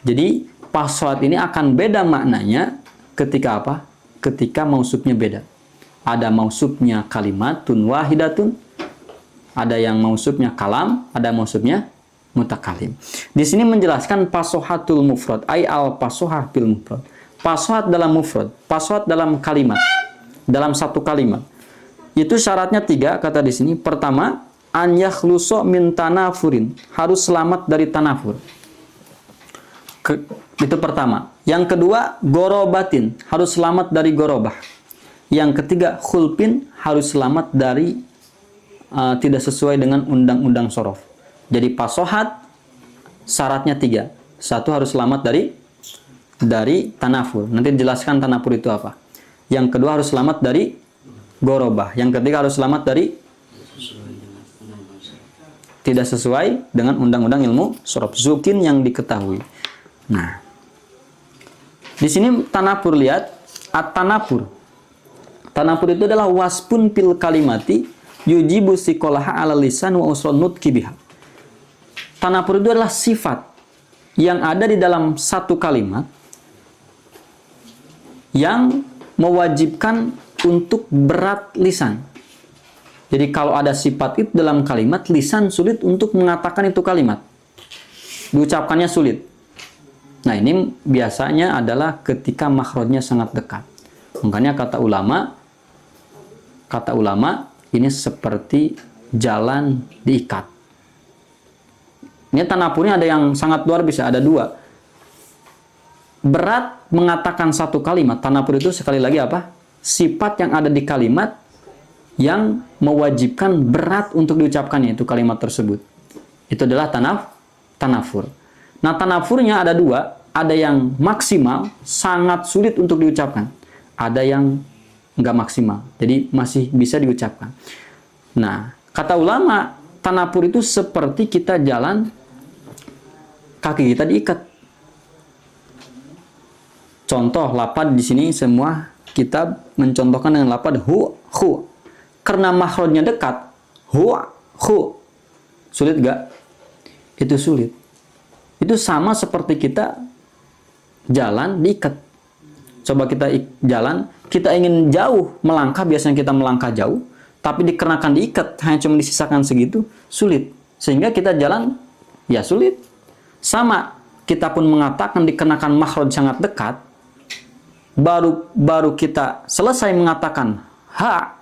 Jadi, password ini akan beda maknanya ketika apa? Ketika mausubnya beda. Ada mausubnya kalimatun wahidatun, ada yang mausubnya kalam, ada mausubnya mutakalim. Di sini menjelaskan pasohatul mufrad, ay al-pasohah bil mufrad. Pasohat dalam mufrad, pasohat dalam kalimat, dalam satu kalimat. Itu syaratnya 3, kata di sini. Pertama, an yakhluso min tanafurin, harus selamat dari tanafur. Itu pertama. Yang kedua, gorobatin, harus selamat dari gorobah. Yang ketiga, khulpin, harus selamat dari tidak sesuai dengan undang-undang sorof. Jadi pasohat syaratnya 3. 1, harus selamat dari tanafur. Nanti dijelaskan tanafur itu apa. Yang kedua, harus selamat dari gorobah. Yang ketiga, harus selamat dari tidak sesuai dengan undang-undang ilmu sorof. Zukin yang diketahui. Nah, di sini tanafur, lihat at-tanafur. Tanafur itu adalah waspun pil kalimati yujibu siqolaha ala lisan wa usron nutki biha. Tanafur itu adalah sifat yang ada di dalam satu kalimat yang mewajibkan untuk berat lisan. Jadi kalau ada sifat itu dalam kalimat, lisan sulit untuk mengatakan itu kalimat. Diucapkannya sulit. Nah, ini biasanya adalah ketika makhrajnya sangat dekat. Makanya kata ulama ini seperti jalan diikat. Ini tanafurnya ada yang sangat luar biasa, ada 2. Berat mengatakan satu kalimat. Tanafur itu sekali lagi apa? Sifat yang ada di kalimat yang mewajibkan berat untuk diucapkannya itu kalimat tersebut. Itu adalah tanafur. Nah, tanafurnya ada 2. Ada yang maksimal, sangat sulit untuk diucapkan. Ada yang nggak maksimal, jadi masih bisa diucapkan. Nah, kata ulama, tanafur itu seperti kita jalan, kaki kita diikat. Contoh lafaz di sini semua kita mencontohkan dengan lafaz hu, khu. Karena makhrajnya dekat, hu, khu. Sulit gak? Itu sulit. Itu sama seperti kita jalan diikat. Coba kita jalan, kita ingin jauh melangkah, biasanya kita melangkah jauh, tapi dikarenakan diikat hanya cuma disisakan segitu, sulit. Sehingga kita jalan, ya sulit. Sama, kita pun mengatakan dikenakan makhraj sangat dekat, baru kita selesai mengatakan ha,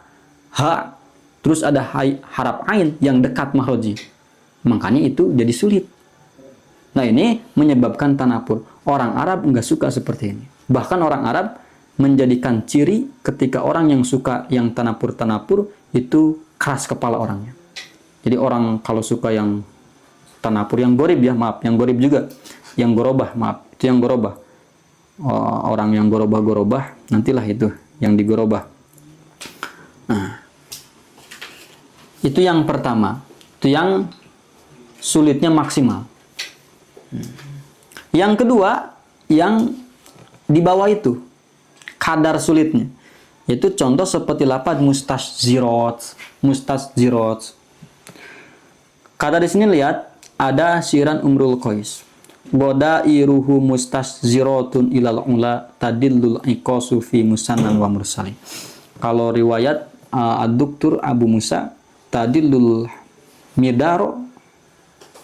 terus ada harap ain yang dekat makhrajnya. Makanya itu jadi sulit. Nah, ini menyebabkan tanafur. Orang Arab nggak suka seperti ini. Bahkan orang Arab menjadikan ciri ketika orang yang suka yang tanafur itu keras kepala orangnya. Jadi orang kalau suka yang tanafur, yang gorib ya, maaf, yang gorib juga, yang gorobah, maaf, itu yang gorobah. Orang yang gorobah, nantilah itu yang digorobah. Nah, itu yang pertama, itu yang sulitnya maksimal. Yang kedua, yang di bawah itu, hadar sulitnya. Itu contoh seperti lafaz mustashzirot. Kata di sini lihat ada syiran Umrul Qais. Goda iruhu mustashzirotun ilal ula tadillul iqasu fi musannan wa mursali. Kalau riwayat ad-Duktur Abu Musa tadillul midaro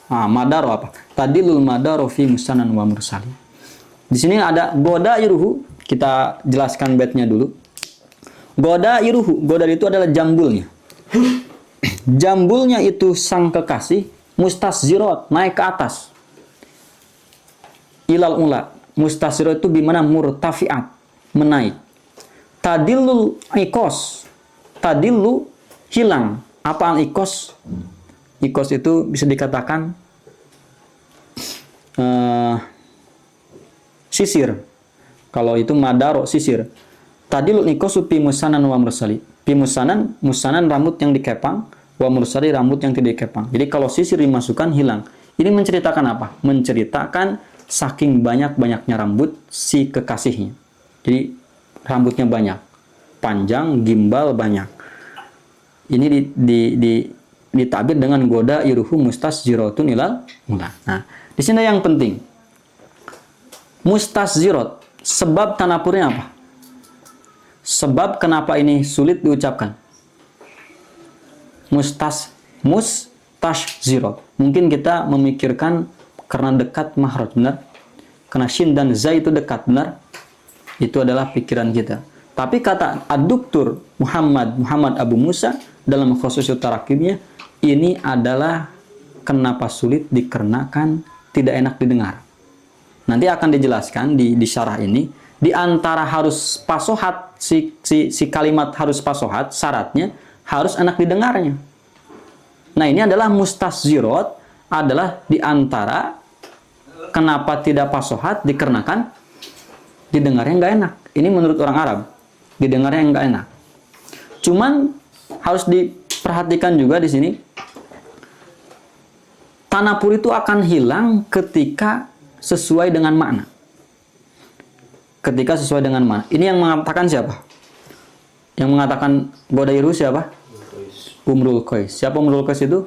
madaro apa? Tadillul madaro fi musannan wa mursali. Di sini ada goda iruhu, kita jelaskan baitnya dulu. Goda iruhu, goda itu adalah jambulnya. Jambulnya itu sang kekasih mustashzirot, naik ke atas. Ilal ula, mustashzirot itu bimana murtafiat, menaik. Tadillul ikos, tadillu hilang. Apaan ikos? Ikos itu bisa dikatakan sisir. Kalau itu madaro, sisir. Tadilul ikosu pi musanan wa mursali. Pi musanan rambut yang dikepang, wa mursali rambut yang tidak dikepang. Jadi kalau sisir dimasukkan hilang. Ini menceritakan apa? Menceritakan saking banyak-banyaknya rambut si kekasihnya. Jadi rambutnya banyak, panjang, gimbal banyak. Ini ditabir dengan goda iruhu mustashzirotun ilal ula. Nah, di sini yang penting. Mustashzirot, sebab tanapurnya apa? Sebab kenapa ini sulit diucapkan? Mustashzirot. Mungkin kita memikirkan karena dekat mahraj, benar? Karena shin dan za itu dekat, benar? Itu adalah pikiran kita. Tapi kata ad-Duktur Muhammad Abu Musa dalam khususut tarakibnya, ini adalah kenapa sulit dikarenakan tidak enak didengar. Nanti akan dijelaskan di syarah ini, di antara harus pasohat, si kalimat harus pasohat, syaratnya harus enak didengarnya. Nah, ini adalah mustashzirot, adalah di antara kenapa tidak pasohat dikarenakan didengarnya nggak enak. Ini menurut orang Arab, didengarnya nggak enak. Cuman harus diperhatikan juga di sini, tanapur itu akan hilang ketika sesuai dengan makna. Ketika sesuai dengan makna. Ini yang mengatakan siapa? Yang mengatakan godairu siapa? Umrul Qais. Siapa Umrul Qais itu?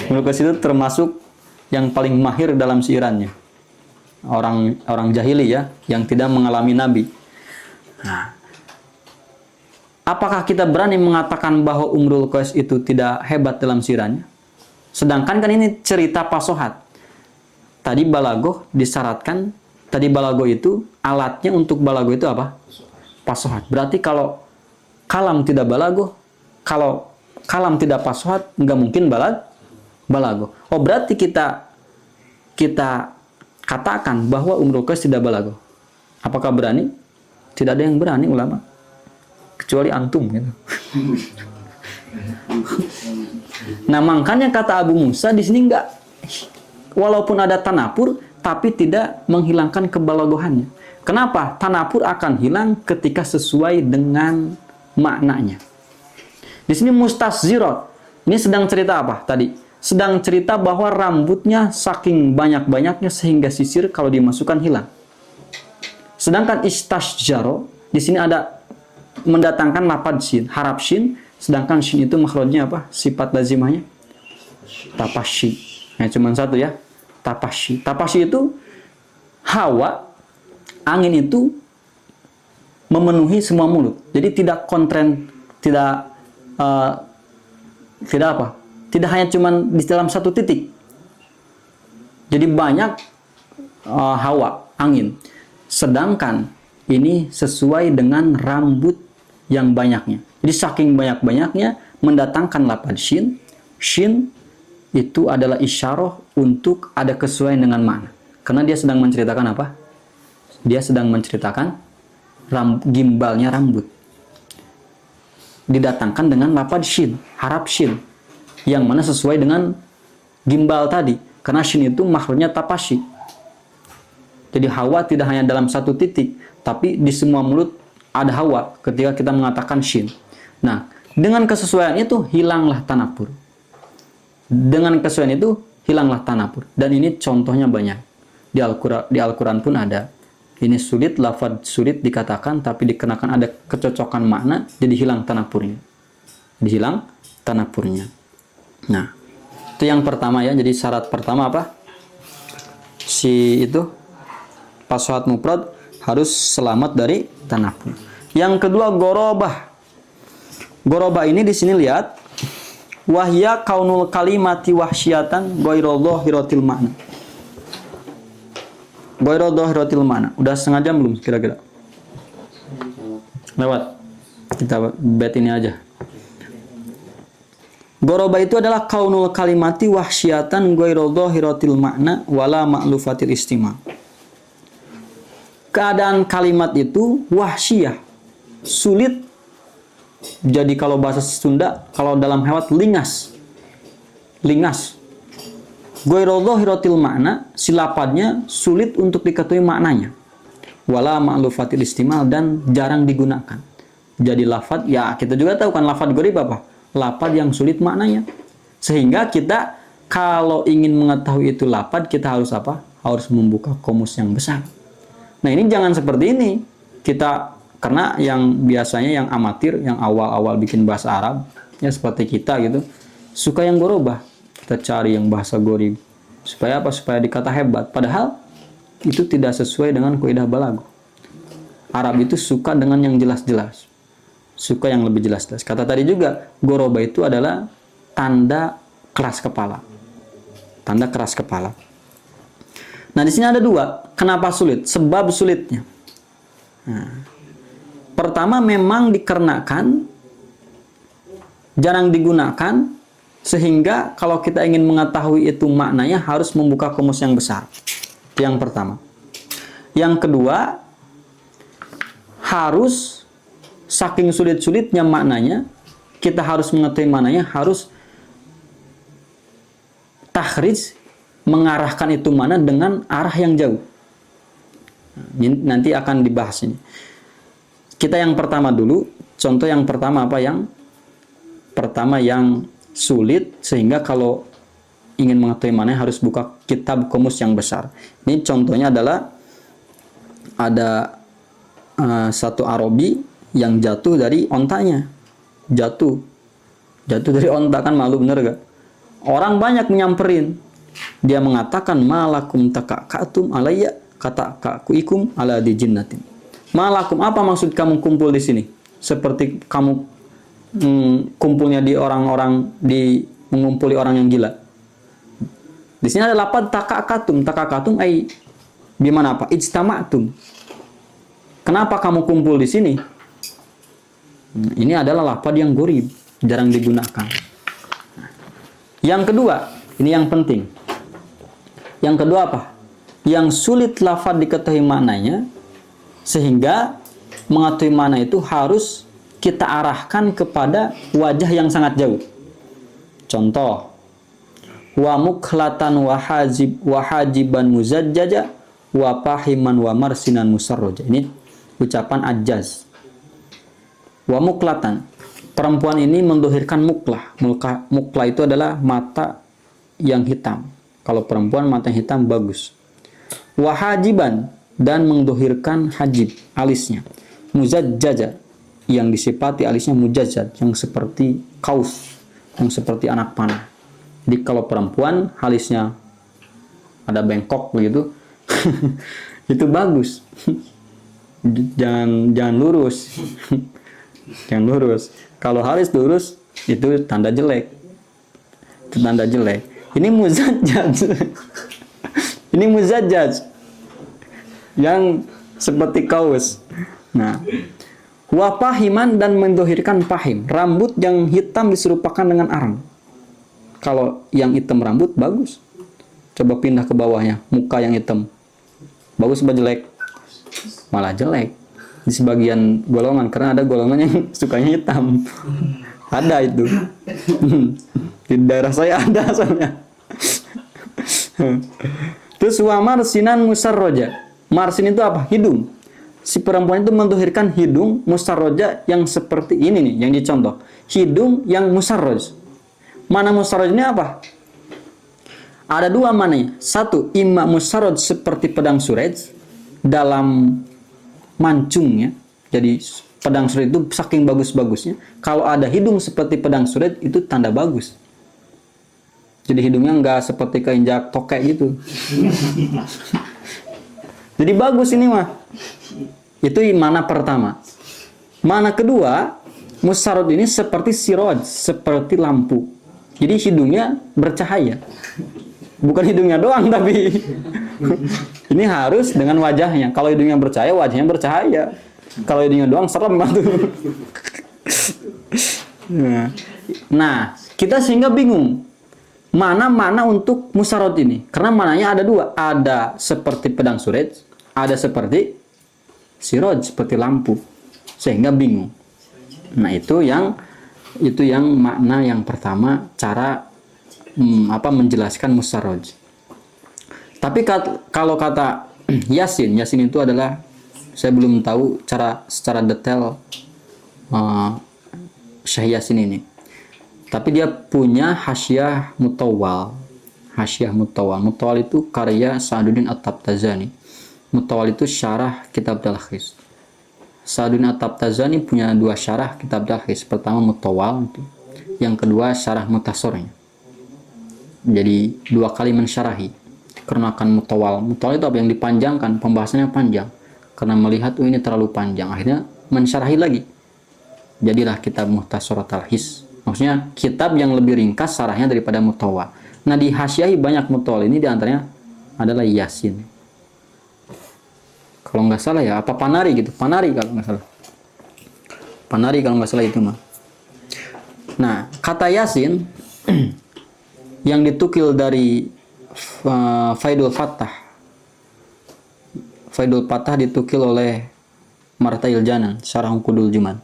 Umrul Qais itu termasuk yang paling mahir dalam siirannya. Orang jahili ya, yang tidak mengalami nabi. Nah, apakah kita berani mengatakan bahwa Umrul Qais itu tidak hebat dalam siirannya? Sedangkan kan ini cerita pasohat. Tadi balagoh disyaratkan, tadi balagoh itu alatnya untuk balagoh itu apa? Pasohat. Berarti kalau kalam tidak balagoh, kalau kalam tidak pasohat, nggak mungkin balagoh. Oh, berarti kita katakan bahwa Umrul Qais tidak balagoh. Apakah berani? Tidak ada yang berani ulama, kecuali antum gitu. Nah, makanya kata Abu Musa di sini enggak, walaupun ada tanapur tapi tidak menghilangkan kebalagohannya. Kenapa? Tanapur akan hilang ketika sesuai dengan maknanya. Di sini mustashzirot. Ini sedang cerita apa tadi? Sedang cerita bahwa rambutnya saking banyak-banyaknya sehingga sisir kalau dimasukkan hilang. Sedangkan istashjaro di sini ada mendatangkan lafaz shin, harap shin. Sedangkan shin itu makhrajnya apa? Sifat lazimahnya tapashi. Nah, cuma satu ya. Tapashi. Tapashi itu hawa, angin itu memenuhi semua mulut. Jadi tidak kontren, tidak apa? Tidak hanya cuma di dalam satu titik. Jadi banyak hawa, angin. Sedangkan ini sesuai dengan rambut yang banyaknya. Jadi saking banyak-banyaknya mendatangkan lafaz shin. Shin itu adalah isyarah untuk ada kesesuaian dengan makna. Karena dia sedang menceritakan apa? Dia sedang menceritakan gimbalnya rambut. Didatangkan dengan lafaz shin, harap shin. Yang mana sesuai dengan gimbal tadi. Karena shin itu makhrajnya tapashi. Jadi hawa tidak hanya dalam satu titik, tapi di semua mulut ada hawa ketika kita mengatakan shin. Nah, dengan kesesuaian itu hilanglah tanapur. Dengan kesesuaian itu hilanglah tanapur. Dan ini contohnya banyak. Di Al-Quran pun ada. Ini sulit, lafaz sulit dikatakan, tapi dikenakan ada kecocokan makna, jadi hilang tanapurnya. Dihilang tanapurnya. Nah, itu yang pertama ya. Jadi syarat pertama apa? Si itu fashahat mufrad harus selamat dari tanapur. Yang kedua gorobah. Gorobah ini di sini lihat, wahya kaunul kalimati wahsyatan ghairu dhahiratil ma'na. Ghairu dhahiratil ma'na. Udah setengah jam belum kira-kira? Lewat. Kita bet ini aja. Goroba itu adalah kaunul kalimati wahsyatan ghairu dhahiratil ma'na wala ma'lufatil istima. Keadaan kalimat itu wahsyah, sulit. Jadi kalau bahasa Sunda, kalau dalam hewan lingas. Lingas. Ghairu dhahiratil ma'na, si lafadznya sulit untuk diketahui maknanya. Wala ma'lufatil istimal dan jarang digunakan. Jadi lafadz, ya kita juga tahu kan lafadz gharib apa? Lafadz yang sulit maknanya. Sehingga kita kalau ingin mengetahui itu lafadz, kita harus apa? Harus membuka komus yang besar. Nah, ini jangan seperti ini. Kita, karena yang biasanya yang amatir, yang awal-awal bikin bahasa Arab, ya seperti kita gitu, suka yang gorobah. Kita cari yang bahasa gharib. Supaya apa? Supaya dikata hebat. Padahal itu tidak sesuai dengan kaidah balaghah. Arab itu suka dengan yang jelas-jelas. Suka yang lebih jelas-jelas. Kata tadi juga, goroba itu adalah tanda keras kepala. Tanda keras kepala. Nah, di sini ada dua. Kenapa sulit? Sebab sulitnya. Nah, pertama memang dikarenakan jarang digunakan, sehingga kalau kita ingin mengetahui itu maknanya harus membuka komus yang besar. Itu yang pertama. Yang kedua, harus saking sulit-sulitnya maknanya, kita harus mengetahui maknanya, harus takhrij, mengarahkan itu mana dengan arah yang jauh. Nanti akan dibahas ini. Kita yang pertama dulu, contoh yang pertama apa? Yang pertama yang sulit, sehingga kalau ingin mengetahui maknanya harus buka kitab komus yang besar. Ini contohnya adalah ada satu Arabi yang jatuh dari ontanya. Jatuh dari onta, kan malu, bener gak? Orang banyak menyamperin. Dia mengatakan, malakum takakatum alayya katakakuikum ala di jinnatin. Malakum, apa maksud kamu kumpul di sini? Seperti kamu kumpulnya di orang-orang, di mengumpuli orang yang gila. Di sini ada lafaz takakatum. Takakatum ai gimana apa? Ijtama'tum. Kenapa kamu kumpul di sini? Ini adalah lafaz yang gharib, jarang digunakan. Yang kedua, ini yang penting. Yang kedua apa? Yang sulit lafaz diketahui maknanya, sehingga mengetahui makna itu harus kita arahkan kepada wajah yang sangat jauh. Contoh, wa mukhlatan wa hajiban muzajjaja wa fahiman wa marsinan musarraja. Ini ucapan Ajaz. Wa muklatan, perempuan ini mendohirkan muklah. Muklah itu adalah mata yang hitam. Kalau perempuan mata yang hitam bagus. Wa hajiban, dan mendohirkan hajib, alisnya. Muzajjaja, yang disifati alisnya mujajjad, yang seperti kaus, yang seperti anak panah. Jadi kalau perempuan alisnya ada bengkok begitu, itu bagus. Jangan lurus. Jangan lurus. Kalau halis lurus, itu tanda jelek. Itu tanda jelek. Ini muzajjaj. Ini muzajjaj yang seperti kaus. Nah, wa fahiman, dan mendohirkan pahim, rambut yang hitam diserupakan dengan arang. Kalau yang hitam rambut bagus. Coba pindah ke bawahnya, muka yang hitam. Bagus apa jelek? Malah jelek. Di sebagian golongan, karena ada golongan yang sukanya hitam. Ada itu. Di daerah saya ada soalnya. Terus wa marsinan musarroja. Marsin itu apa? Hidung. Si perempuan itu mendohirkan hidung musarroja yang seperti ini nih, yang dicontoh. Hidung yang musarroj. Mana musarroj ini apa? Ada dua maknanya. Satu, imma musarrad seperti pedang Surej dalam mancungnya. Jadi pedang Surej itu saking bagus-bagusnya. Kalau ada hidung seperti pedang Surej itu tanda bagus. Jadi hidungnya nggak seperti keinjak tokek gitu. Jadi bagus ini mah. Itu mana pertama. Mana kedua, musarrad ini seperti siroj, seperti lampu. Jadi hidungnya bercahaya. Bukan hidungnya doang tapi ini harus dengan wajahnya. Kalau hidungnya bercahaya, wajahnya bercahaya. Kalau hidungnya doang serem tuh. Nah, kita sehingga bingung mana untuk musarrad ini. Karena mananya ada dua, ada seperti pedang Surej, ada seperti siroj, seperti lampu. Sehingga bingung. Nah, itu yang makna yang pertama, cara menjelaskan musarrad. Tapi kalau kata Yasin itu adalah, saya belum tahu secara detail Syekh Yasin ini. Tapi dia punya Hasyiah Mutawwal. Hasyiah Mutawwal. Mutawwal itu karya Sa'duddin At-Tabtazani. Mutawwal itu syarah kitab Talkhis. Sa'duddin At-Tabtazani punya dua syarah kitab Talkhis. Pertama Mutawwal, yang kedua syarah Mukhtasarnya. Jadi dua kali mensyarahi. Dikarenakan Mutawwal itu apa? Yang dipanjangkan, pembahasannya panjang. Karena melihat ini terlalu panjang, akhirnya mensyarahi lagi. Jadilah kitab Mukhtasar Talkhis. Maksudnya kitab yang lebih ringkas syarahnya daripada Mutawwal. Nah, di hasyiahi banyak Mutawwal ini, diantaranya adalah Yasin. Kalau nggak salah ya, apa Panari gitu. Panari kalau nggak salah. Panari kalau nggak salah itu mah. Nah, kata Yasin yang ditukil dari Faidul Fattah. Faidul Fattah ditukil oleh Martail Janan, Syarah Uqudul Juman.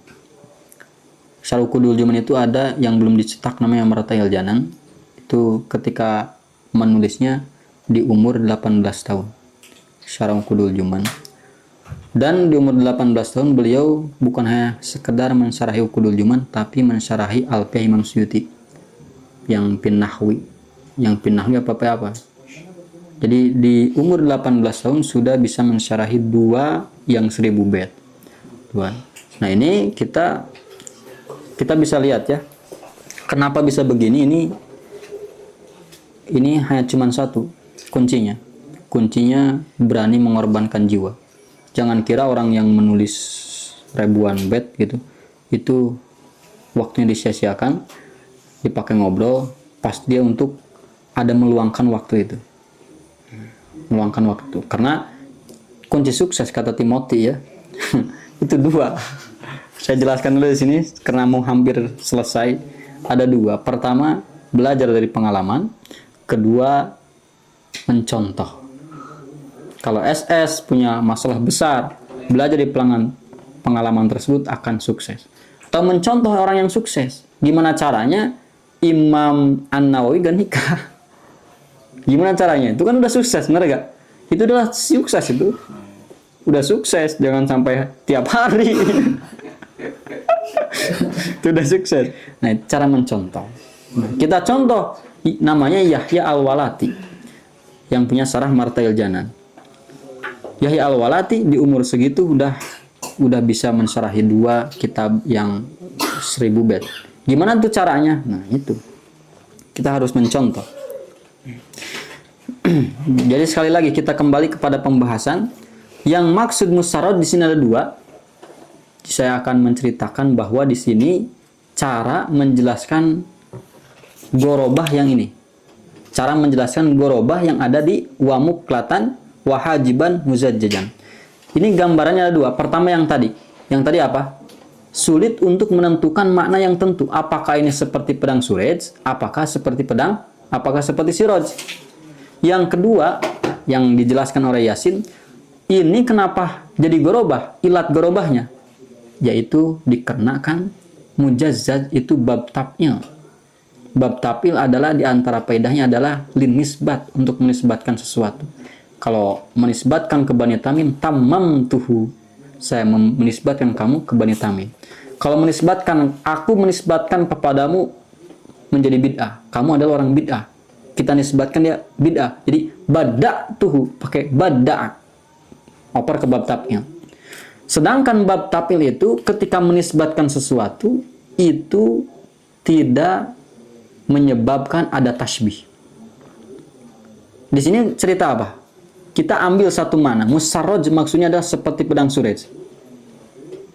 Syarah Uqudul Juman itu ada yang belum dicetak, namanya Martail Janan. Itu ketika menulisnya di umur 18 tahun. Syarah Uqudul Juman. Dan di umur 18 tahun beliau bukan hanya sekedar mensyarahi Uqudul Juman, tapi mensyarahi Alfiyah Imam Suyuti yang Pinnahwi. Yang Pinnahwi apa-apa. Jadi di umur 18 tahun sudah bisa mensyarahi dua yang 1000 bait. Nah, ini kita bisa lihat ya. Kenapa bisa begini? Ini hanya cuma satu kuncinya. Kuncinya berani mengorbankan jiwa. Jangan kira orang yang menulis ribuan bait gitu, itu waktunya disia-siakan, dipakai ngobrol, pas dia untuk ada meluangkan waktu itu. Meluangkan waktu. Karena kunci sukses kata Timothy ya. Itu dua. Saya jelaskan dulu di sini karena mau hampir selesai. Ada dua. Pertama, belajar dari pengalaman. Kedua, mencontoh. Kalau SS punya masalah besar, belajar dari pengalaman tersebut akan sukses. Atau mencontoh orang yang sukses. Gimana caranya? Imam An-Nawawi gak nikah. Gimana caranya? Itu kan udah sukses, bener gak? Itu adalah sukses itu. Udah sukses, jangan sampai tiap hari. Itu udah sukses. Nah, cara mencontoh. Nah, kita contoh, namanya Yahya Al-Walati yang punya Syarah Martail Janan. Yahya Al-Walati di umur segitu udah bisa mensyarahi dua kitab yang 1000 bait. Gimana tuh caranya? Nah, itu. Kita harus mencontoh. Jadi sekali lagi kita kembali kepada pembahasan. Yang maksud musarrad di sini ada dua. Saya akan menceritakan bahwa di sini cara menjelaskan gorobah yang ini. Cara menjelaskan gorobah yang ada di wamuklatan wahajiban muzajjajan. Ini gambarannya ada dua. Pertama yang tadi. Yang tadi apa? Sulit untuk menentukan makna yang tentu. Apakah ini seperti pedang Surej? Apakah seperti siroj? Yang kedua, yang dijelaskan oleh Yasin, ini kenapa jadi gorobah? Ilat gorobahnya, yaitu dikarenakan mujazzaz itu bab taf'il. Bab taf'il adalah diantara faedahnya adalah lin nisbat, untuk menisbatkan sesuatu. Kalau menisbatkan ke Bani Tamim, tamamtuhu, saya menisbatkan kamu ke Bani Tamim. Kalau aku menisbatkan kepadamu menjadi bid'ah, kamu adalah orang bid'ah. kita nisbatkan dia bid'ah. Jadi bada'tuhu pakai bada'a. Oper ke bab taf'il. Sedangkan bab taf'il itu ketika menisbatkan sesuatu itu tidak menyebabkan ada tasbih. Di sini cerita apa? Kita ambil satu mana? Musarraj maksudnya adalah seperti pedang surej.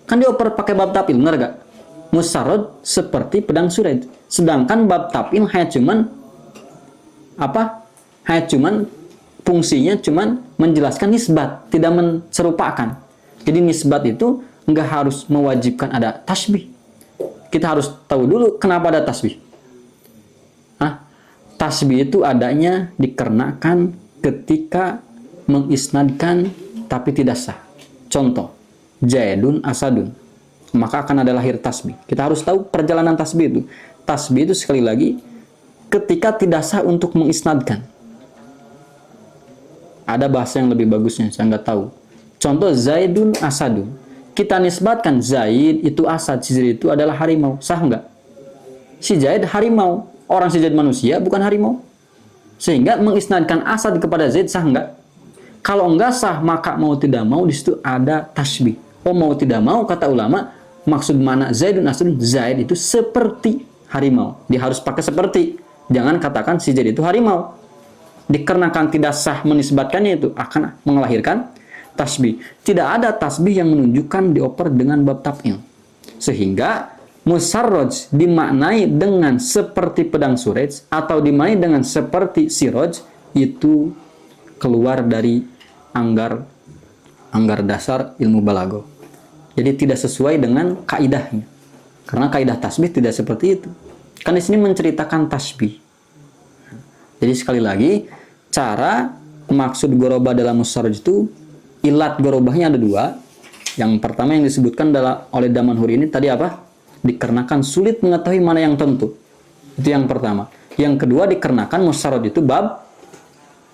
Kan dioper pakai bab taf'il, benar gak? Musarraj seperti pedang surej. Sedangkan bab taf'il hanya cuman apa? Hanya cuman fungsinya cuman menjelaskan nisbat, tidak menserupakan. Jadi nisbat itu enggak harus mewajibkan ada tasbih. Kita harus tahu dulu kenapa ada tasbih. Tasbih itu adanya dikarenakan ketika mengisnadkan tapi tidak sah. Contoh, Zaidun asadun. Maka akan ada lahir tasbih. Kita harus tahu perjalanan tasbih itu. Tasbih itu sekali lagi ketika tidak sah untuk mengisnadkan. Ada bahasa yang lebih bagusnya, saya nggak tahu. Contoh Zaidun asadun. Kita nisbatkan Zaid itu asad, si Zaid itu adalah harimau. Sah nggak? Si Zaid harimau. Orang si Zaid manusia, bukan harimau. Sehingga mengisnadkan asad kepada Zaid sah nggak? Kalau nggak sah, maka mau tidak mau di situ ada tasbih. Oh, mau tidak mau, kata ulama, maksud mana Zaidun asadun, Zaid itu seperti harimau. Dia harus pakai seperti. Jangan katakan si Zaid itu harimau. Dikarenakan tidak sah menisbatkannya itu akan melahirkan tasbih. Tidak ada tasbih yang menunjukkan dioper dengan bab taf'il. Sehingga musarraj dimaknai dengan seperti pedang surej atau dimaknai dengan seperti siroj itu keluar dari anggar dasar ilmu balago. Jadi tidak sesuai dengan kaidahnya. Karena kaidah tasbih tidak seperti itu. Kan di sini menceritakan tasbih. Jadi sekali lagi, cara maksud goroba dalam musarraj itu ilat gorobahnya ada dua. Yang pertama yang disebutkan oleh Damanhur ini tadi apa? Dikarenakan sulit mengetahui mana yang tentu. Itu yang pertama. Yang kedua dikarenakan musarraj itu bab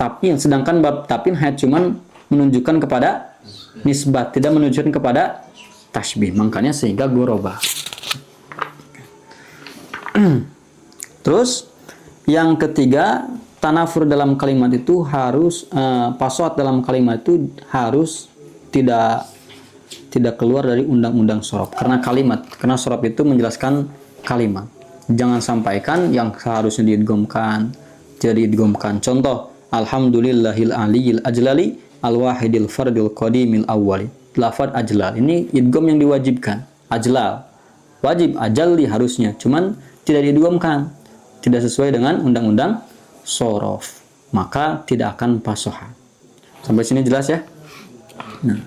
taf'il, sedangkan bab taf'il hanya cuman menunjukkan kepada nisbat, tidak menunjukkan kepada tasbih. Makanya sehingga goroba. Terus yang ketiga, tanafur dalam kalimat itu harus paswat dalam kalimat itu harus tidak keluar dari undang-undang sorob. Karena sorob itu menjelaskan kalimat. Jangan sampaikan yang seharusnya diidghamkan jadi idghamkan. Contoh, alhamdulillahil aliyil ajlali al-wahidil fardil qadimil awwali. Lafaz ajlal ini idgham yang diwajibkan. Ajlal wajib, ajalli harusnya, cuman tidak diidghamkan. Tidak sesuai dengan undang-undang sorof. Maka tidak akan pasoha. Sampai sini jelas ya? Nah.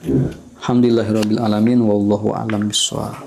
Alhamdulillahirabbil alamin wallahu a'lam bissawab.